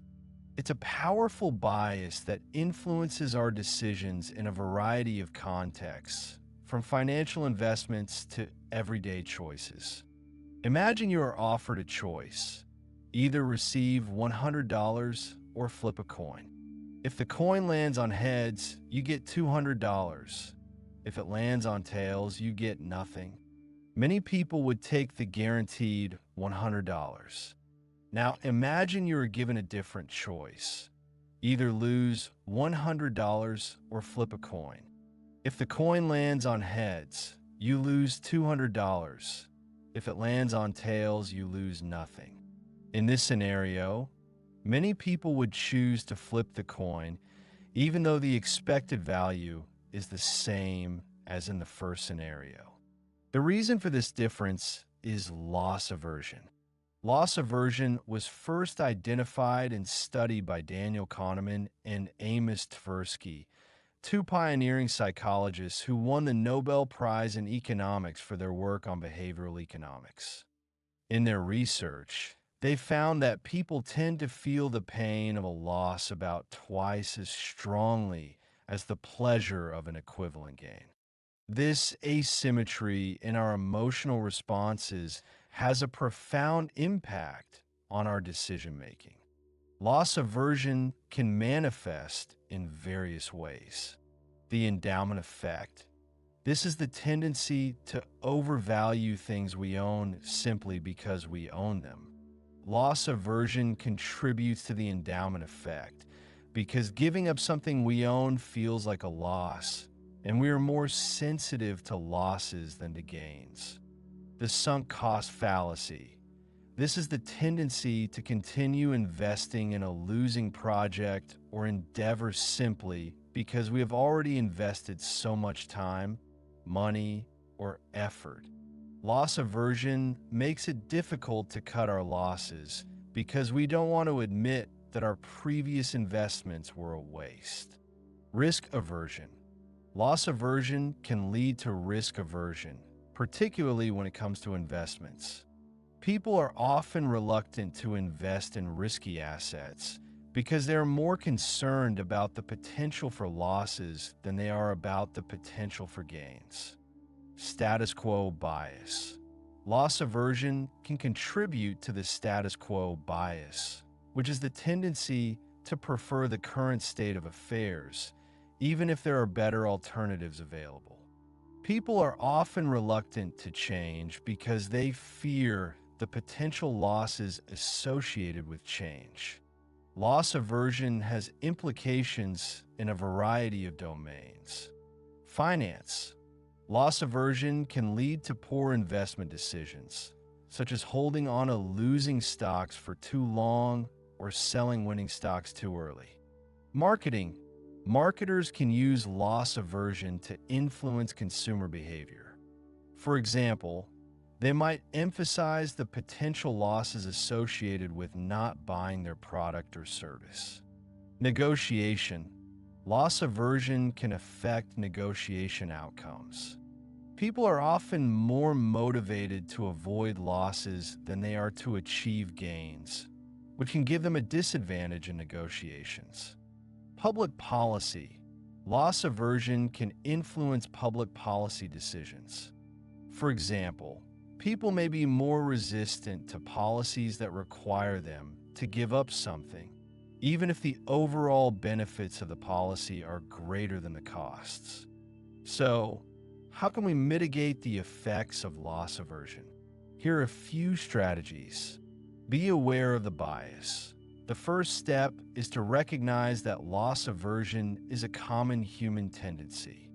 It's a powerful bias that influences our decisions in a variety of contexts, from financial investments to everyday choices. Imagine you are offered a choice: either receive $100 or flip a coin. If the coin lands on heads, you get $200. If it lands on tails, you get nothing. Many people would take the guaranteed $100. Now imagine you are given a different choice: either lose $100 or flip a coin. If the coin lands on heads, you lose $200. If it lands on tails, you lose nothing. In this scenario, many people would choose to flip the coin, even though the expected value is the same as in the first scenario. The reason for this difference is loss aversion. Loss aversion was first identified and studied by Daniel Kahneman and Amos Tversky, two pioneering psychologists who won the Nobel Prize in Economics for their work on behavioral economics. In their research, they found that people tend to feel the pain of a loss about twice as strongly as the pleasure of an equivalent gain. This asymmetry in our emotional responses has a profound impact on our decision making. Loss aversion can manifest in various ways. The endowment effect. This is the tendency to overvalue things we own simply because we own them. Loss aversion contributes to the endowment effect because giving up something we own feels like a loss, and we are more sensitive to losses than to gains. The sunk cost fallacy. This is the tendency to continue investing in a losing project or endeavor simply because we have already invested so much time, money, or effort. Loss aversion makes it difficult to cut our losses because we don't want to admit that our previous investments were a waste. Risk aversion. Loss aversion can lead to risk aversion, particularly when it comes to investments. People are often reluctant to invest in risky assets because they're more concerned about the potential for losses than they are about the potential for gains. Status quo bias. Loss aversion can contribute to the status quo bias, which is the tendency to prefer the current state of affairs, even if there are better alternatives available. People are often reluctant to change because they fear the potential losses associated with change. Loss aversion has implications in a variety of domains. Finance. Loss aversion can lead to poor investment decisions, such as holding on to losing stocks for too long or selling winning stocks too early. Marketing. Marketers can use loss aversion to influence consumer behavior. For example, they might emphasize the potential losses associated with not buying their product or service. Negotiation. Loss aversion can affect negotiation outcomes. People are often more motivated to avoid losses than they are to achieve gains, which can give them a disadvantage in negotiations. Public policy. Loss aversion can influence public policy decisions. For example, people may be more resistant to policies that require them to give up something, even if the overall benefits of the policy are greater than the costs. So, how can we mitigate the effects of loss aversion? Here are a few strategies. Be aware of the bias. The first step is to recognize that loss aversion is a common human tendency.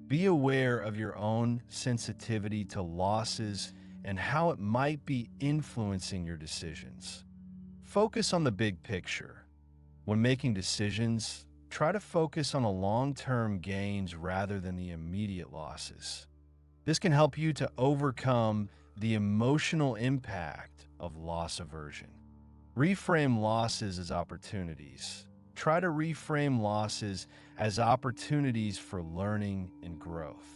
Be aware of your own sensitivity to losses and how it might be influencing your decisions. Focus on the big picture. When making decisions, try to focus on the long-term gains rather than the immediate losses. This can help you to overcome the emotional impact of loss aversion. Reframe losses as opportunities. Try to reframe losses as opportunities for learning and growth.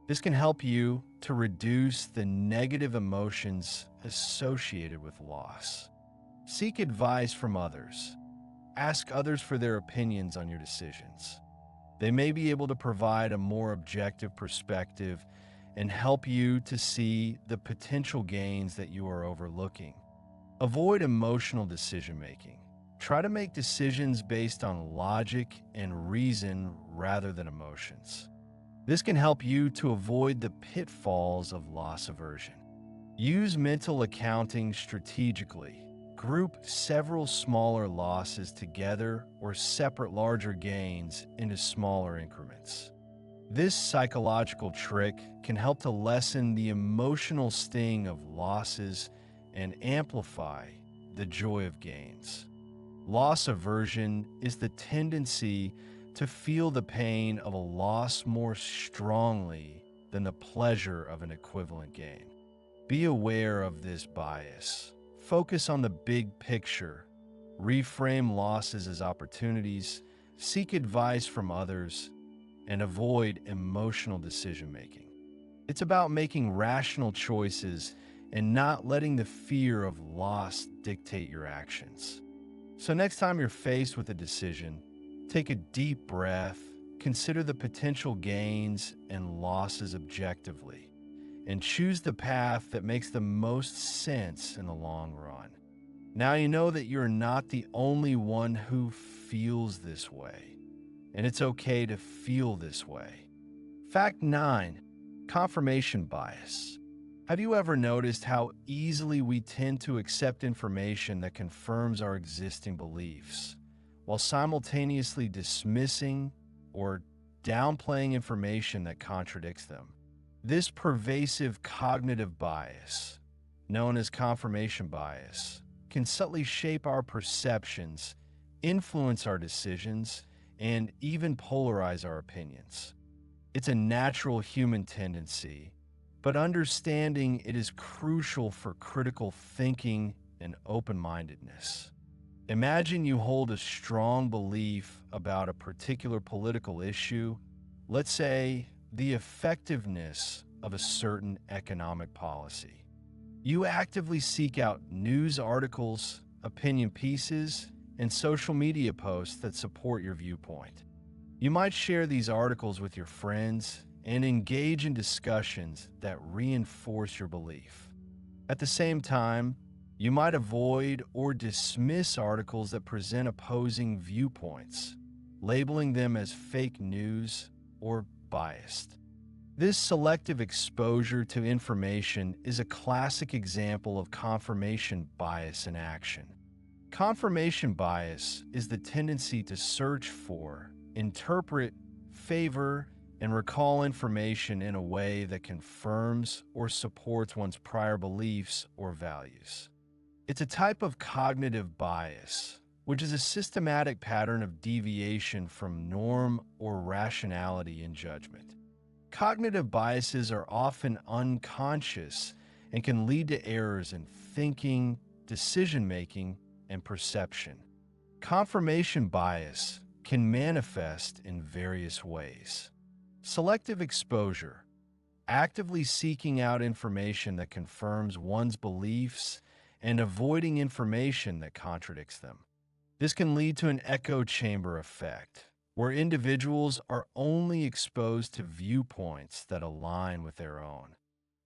This can help you to reduce the negative emotions associated with loss. Seek advice from others. Ask others for their opinions on your decisions. They may be able to provide a more objective perspective and help you to see the potential gains that you are overlooking. Avoid emotional decision-making. Try to make decisions based on logic and reason rather than emotions. This can help you to avoid the pitfalls of loss aversion. Use mental accounting strategically. Group several smaller losses together or separate larger gains into smaller increments. This psychological trick can help to lessen the emotional sting of losses and amplify the joy of gains. Loss aversion is the tendency to feel the pain of a loss more strongly than the pleasure of an equivalent gain. Be aware of this bias. Focus on the big picture. Reframe losses as opportunities. Seek advice from others and avoid emotional decision-making. It's about making rational choices and not letting the fear of loss dictate your actions. So next time you're faced with a decision, take a deep breath, consider the potential gains and losses objectively, and choose the path that makes the most sense in the long run. Now you know that you're not the only one who feels this way, and it's okay to feel this way. Fact 9. Confirmation bias. Have you ever noticed how easily we tend to accept information that confirms our existing beliefs, while simultaneously dismissing or downplaying information that contradicts them? This pervasive cognitive bias, known as confirmation bias, can subtly shape our perceptions, influence our decisions, and even polarize our opinions. It's a natural human tendency, but understanding it is crucial for critical thinking and open-mindedness. Imagine you hold a strong belief about a particular political issue, let's say the effectiveness of a certain economic policy. You actively seek out news articles, opinion pieces, and social media posts that support your viewpoint. You might share these articles with your friends and engage in discussions that reinforce your belief. At the same time, you might avoid or dismiss articles that present opposing viewpoints, labeling them as fake news or biased. This selective exposure to information is a classic example of confirmation bias in action. Confirmation bias is the tendency to search for, interpret, favor, and recall information in a way that confirms or supports one's prior beliefs or values. It's a type of cognitive bias, which is a systematic pattern of deviation from norm or rationality in judgment. Cognitive biases are often unconscious and can lead to errors in thinking, decision-making, and perception. Confirmation bias can manifest in various ways. Selective exposure, actively seeking out information that confirms one's beliefs and avoiding information that contradicts them. This can lead to an echo chamber effect, where individuals are only exposed to viewpoints that align with their own.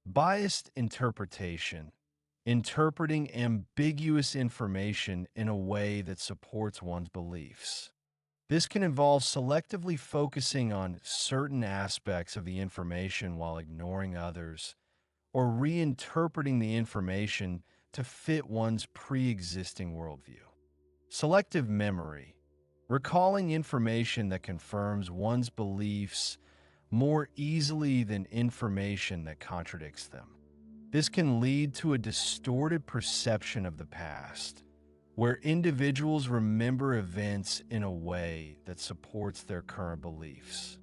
Biased interpretation, interpreting ambiguous information in a way that supports one's beliefs. This can involve selectively focusing on certain aspects of the information while ignoring others, or reinterpreting the information to fit one's pre-existing worldview. Selective memory, recalling information that confirms one's beliefs more easily than information that contradicts them. This can lead to a distorted perception of the past, where individuals remember events in a way that supports their current beliefs.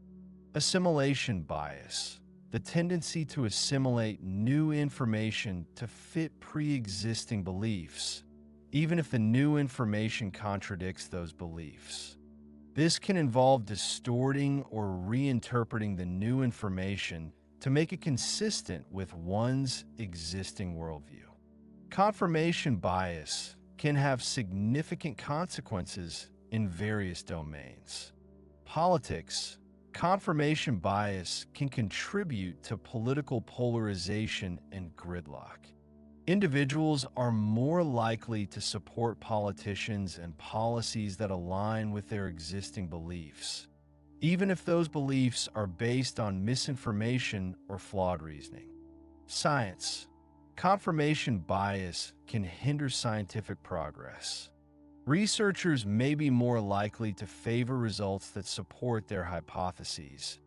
Assimilation bias, the tendency to assimilate new information to fit pre-existing beliefs, even if the new information contradicts those beliefs. This can involve distorting or reinterpreting the new information to make it consistent with one's existing worldview. Confirmation bias can have significant consequences in various domains. Politics, confirmation bias can contribute to political polarization and gridlock. Individuals are more likely to support politicians and policies that align with their existing beliefs, even if those beliefs are based on misinformation or flawed reasoning. Science. Confirmation bias can hinder scientific progress. Researchers may be more likely to favor results that support their hypotheses,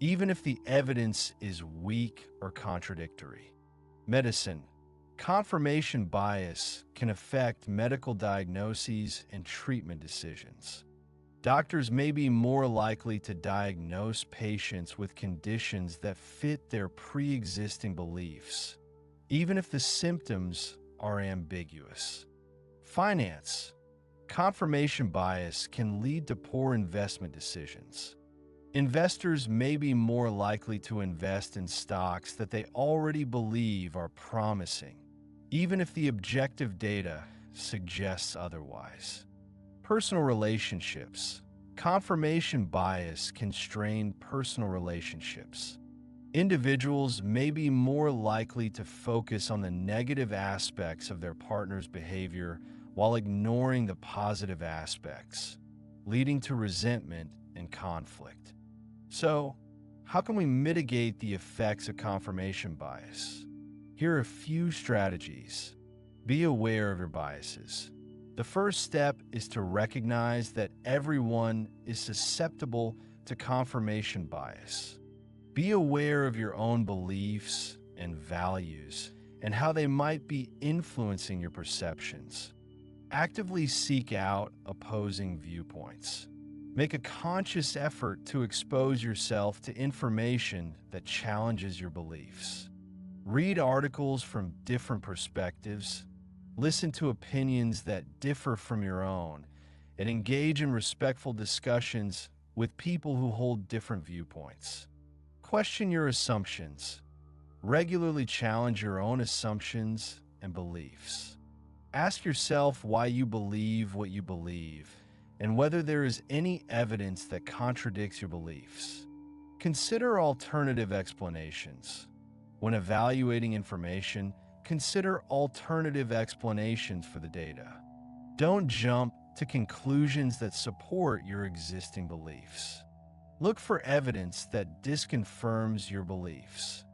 even if the evidence is weak or contradictory. Medicine. Confirmation bias can affect medical diagnoses and treatment decisions. Doctors may be more likely to diagnose patients with conditions that fit their pre-existing beliefs, even if the symptoms are ambiguous. Finance. Confirmation bias can lead to poor investment decisions. Investors may be more likely to invest in stocks that they already believe are promising, even if the objective data suggests otherwise. Personal relationships. Confirmation bias can strain personal relationships. Individuals may be more likely to focus on the negative aspects of their partner's behavior while ignoring the positive aspects, leading to resentment and conflict. So, how can we mitigate the effects of confirmation bias? Here are a few strategies. Be aware of your biases. The first step is to recognize that everyone is susceptible to confirmation bias. Be aware of your own beliefs and values and how they might be influencing your perceptions. Actively seek out opposing viewpoints. Make a conscious effort to expose yourself to information that challenges your beliefs. Read articles from different perspectives, listen to opinions that differ from your own, and engage in respectful discussions with people who hold different viewpoints. Question your assumptions. Regularly challenge your own assumptions and beliefs. Ask yourself why you believe what you believe and whether there is any evidence that contradicts your beliefs. Consider alternative explanations. When evaluating information, consider alternative explanations for the data. Don't jump to conclusions that support your existing beliefs. Look for evidence that disconfirms your beliefs.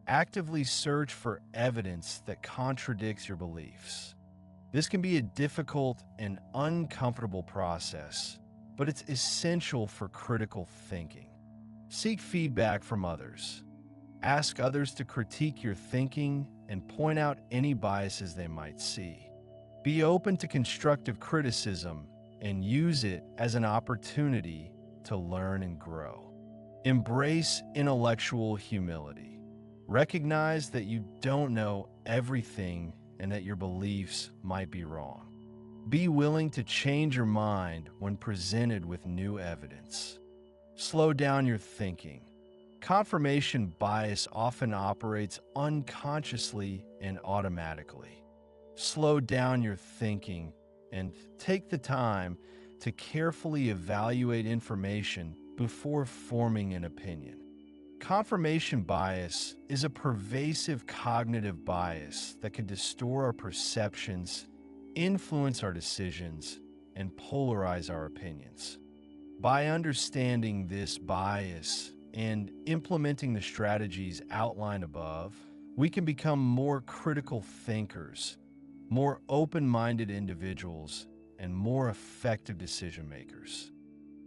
Actively search for evidence that contradicts your beliefs. This can be a difficult and uncomfortable process, but it's essential for critical thinking. Seek feedback from others. Ask others to critique your thinking and point out any biases they might see. Be open to constructive criticism and use it as an opportunity to learn and grow. Embrace intellectual humility. Recognize that you don't know everything and that your beliefs might be wrong. Be willing to change your mind when presented with new evidence. Slow down your thinking. Confirmation bias often operates unconsciously and automatically. Slow down your thinking and take the time to carefully evaluate information before forming an opinion. Confirmation bias is a pervasive cognitive bias that can distort our perceptions, influence our decisions, and polarize our opinions. By understanding this bias and implementing the strategies outlined above, we can become more critical thinkers, more open-minded individuals, and more effective decision makers.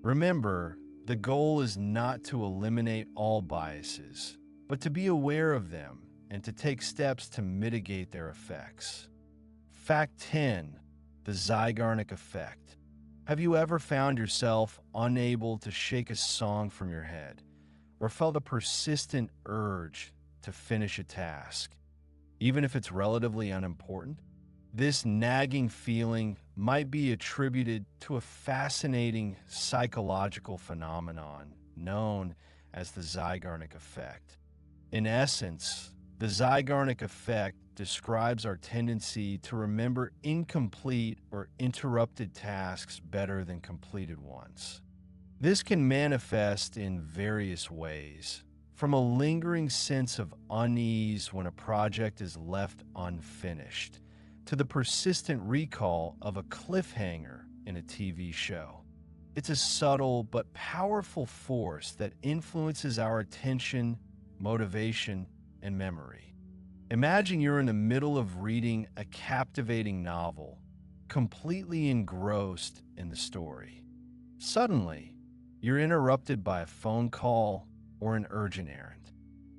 Remember, the goal is not to eliminate all biases, but to be aware of them and to take steps to mitigate their effects. Fact 10. The Zeigarnik Effect. Have you ever found yourself unable to shake a song from your head, or felt a persistent urge to finish a task, even if it's relatively unimportant? This nagging feeling might be attributed to a fascinating psychological phenomenon known as the Zeigarnik Effect. In essence, the Zeigarnik Effect describes our tendency to remember incomplete or interrupted tasks better than completed ones. This can manifest in various ways, from a lingering sense of unease when a project is left unfinished, to the persistent recall of a cliffhanger in a TV show. It's a subtle but powerful force that influences our attention, motivation, and memory. Imagine you're in the middle of reading a captivating novel, completely engrossed in the story. Suddenly, you're interrupted by a phone call or an urgent errand.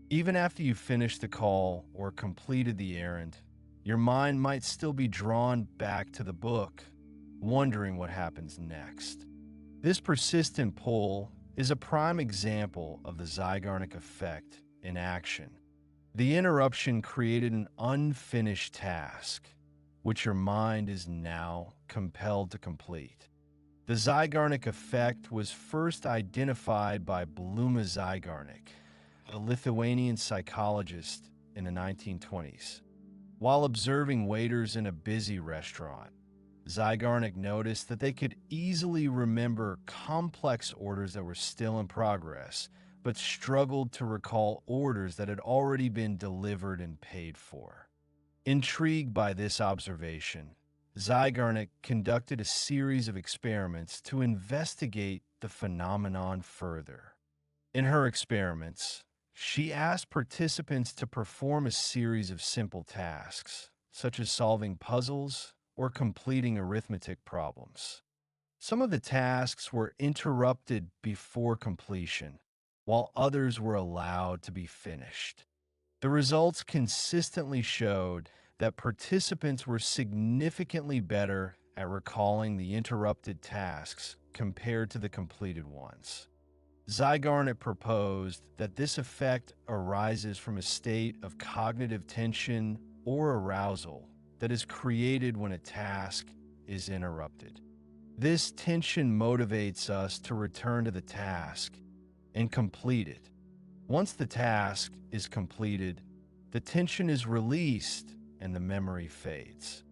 Even after you finish the call or completed the errand, your mind might still be drawn back to the book, wondering what happens next. This persistent pull is a prime example of the Zeigarnik Effect in action. The interruption created an unfinished task, which your mind is now compelled to complete. The Zeigarnik Effect was first identified by Bluma Zeigarnik, a Lithuanian psychologist in the 1920s. While observing waiters in a busy restaurant, Zeigarnik noticed that they could easily remember complex orders that were still in progress, but struggled to recall orders that had already been delivered and paid for. Intrigued by this observation, Zeigarnik conducted a series of experiments to investigate the phenomenon further. In her experiments, she asked participants to perform a series of simple tasks, such as solving puzzles or completing arithmetic problems. Some of the tasks were interrupted before completion, while others were allowed to be finished. The results consistently showed that participants were significantly better at recalling the interrupted tasks compared to the completed ones. Zeigarnik proposed that this effect arises from a state of cognitive tension or arousal that is created when a task is interrupted. This tension motivates us to return to the task and complete it. Once the task is completed, the tension is released and the memory fades.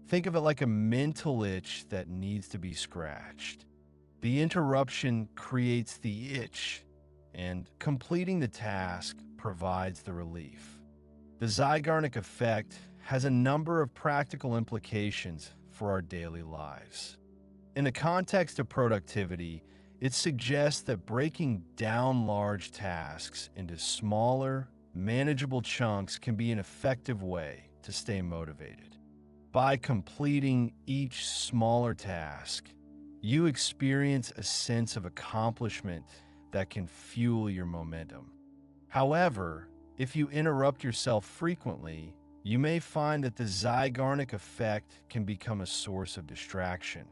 Think of it like a mental itch that needs to be scratched. The interruption creates the itch, and completing the task provides the relief. The Zeigarnik Effect has a number of practical implications for our daily lives. In the context of productivity, it suggests that breaking down large tasks into smaller, manageable chunks can be an effective way to stay motivated. By completing each smaller task, you experience a sense of accomplishment that can fuel your momentum. However, if you interrupt yourself frequently, you may find that the Zeigarnik Effect can become a source of distraction,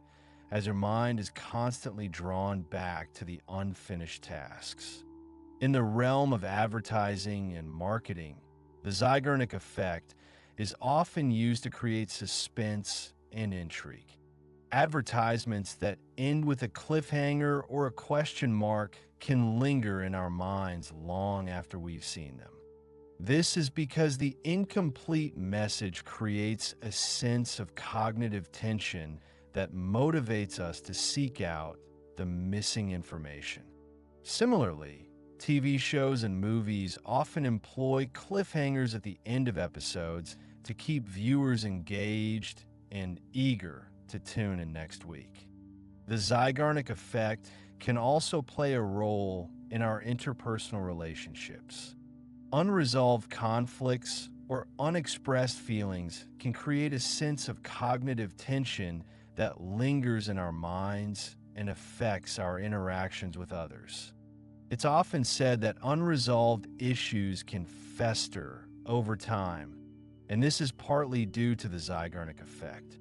as your mind is constantly drawn back to the unfinished tasks. In the realm of advertising and marketing, the Zeigarnik Effect is often used to create suspense and intrigue. Advertisements that end with a cliffhanger or a question mark can linger in our minds long after we've seen them. This is because the incomplete message creates a sense of cognitive tension that motivates us to seek out the missing information. Similarly, TV shows and movies often employ cliffhangers at the end of episodes to keep viewers engaged and eager to tune in next week. The Zeigarnik Effect can also play a role in our interpersonal relationships. Unresolved conflicts or unexpressed feelings can create a sense of cognitive tension that lingers in our minds and affects our interactions with others. It's often said that unresolved issues can fester over time, and this is partly due to the Zeigarnik effect.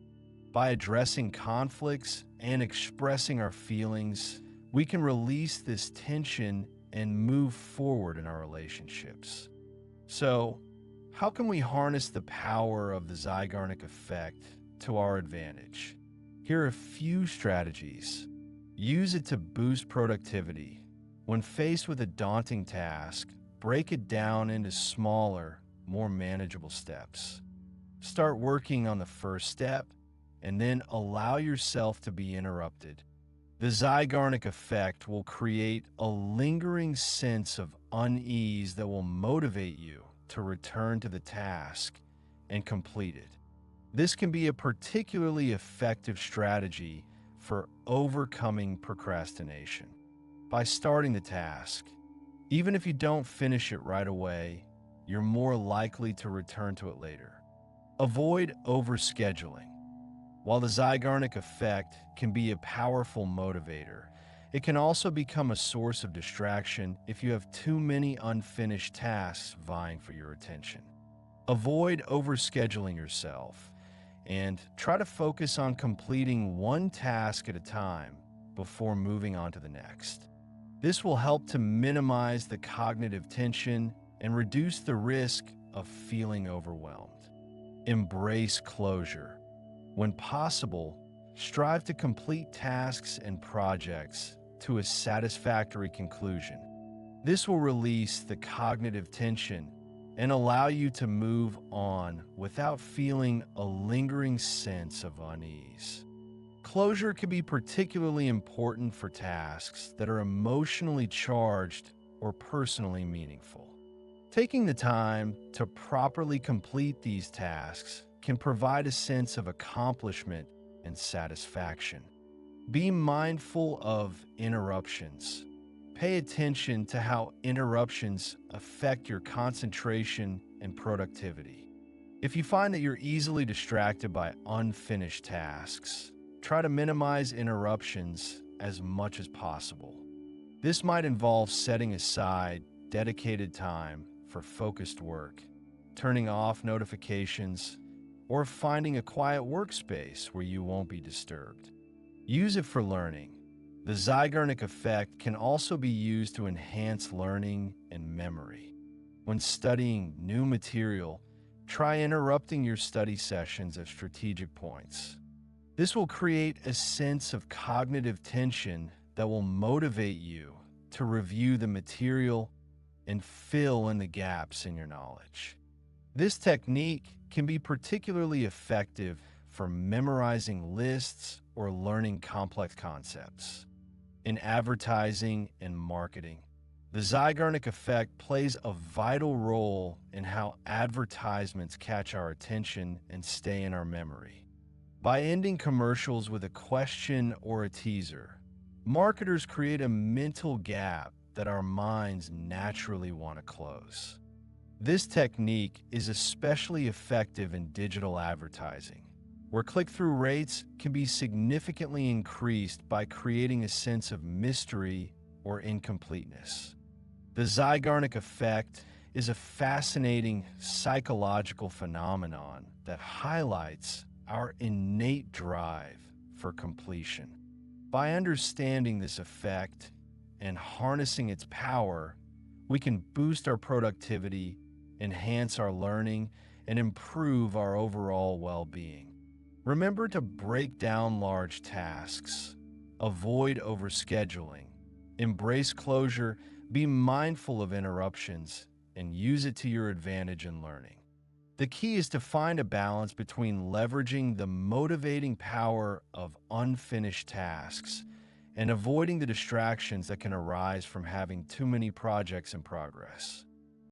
By addressing conflicts and expressing our feelings, we can release this tension and move forward in our relationships. So, how can we harness the power of the Zeigarnik effect to our advantage? Here are a few strategies. Use it to boost productivity. When faced with a daunting task, break it down into smaller, more manageable steps. Start working on the first step and then allow yourself to be interrupted. The Zeigarnik effect will create a lingering sense of unease that will motivate you to return to the task and complete it. This can be a particularly effective strategy for overcoming procrastination. By starting the task, even if you don't finish it right away, you're more likely to return to it later. Avoid overscheduling. While the Zeigarnik effect can be a powerful motivator, it can also become a source of distraction if you have too many unfinished tasks vying for your attention. Avoid overscheduling yourself and try to focus on completing one task at a time before moving on to the next. This will help to minimize the cognitive tension and reduce the risk of feeling overwhelmed. Embrace closure. When possible, strive to complete tasks and projects to a satisfactory conclusion. This will release the cognitive tension and allow you to move on without feeling a lingering sense of unease. Closure can be particularly important for tasks that are emotionally charged or personally meaningful. Taking the time to properly complete these tasks can provide a sense of accomplishment and satisfaction. Be mindful of interruptions. Pay attention to how interruptions affect your concentration and productivity. If you find that you're easily distracted by unfinished tasks, try to minimize interruptions as much as possible. This might involve setting aside dedicated time for focused work, turning off notifications, or finding a quiet workspace where you won't be disturbed. Use it for learning. The Zeigarnik effect can also be used to enhance learning and memory. When studying new material, try interrupting your study sessions at strategic points. This will create a sense of cognitive tension that will motivate you to review the material and fill in the gaps in your knowledge. This technique can be particularly effective for memorizing lists or learning complex concepts. In advertising and marketing, the Zeigarnik effect plays a vital role in how advertisements catch our attention and stay in our memory. By ending commercials with a question or a teaser, marketers create a mental gap that our minds naturally want to close. This technique is especially effective in digital advertising, where click-through rates can be significantly increased by creating a sense of mystery or incompleteness. The Zeigarnik effect is a fascinating psychological phenomenon that highlights our innate drive for completion. By understanding this effect and harnessing its power, we can boost our productivity, enhance our learning, and improve our overall well-being. Remember to break down large tasks, avoid overscheduling, embrace closure, be mindful of interruptions, and use it to your advantage in learning. The key is to find a balance between leveraging the motivating power of unfinished tasks and avoiding the distractions that can arise from having too many projects in progress.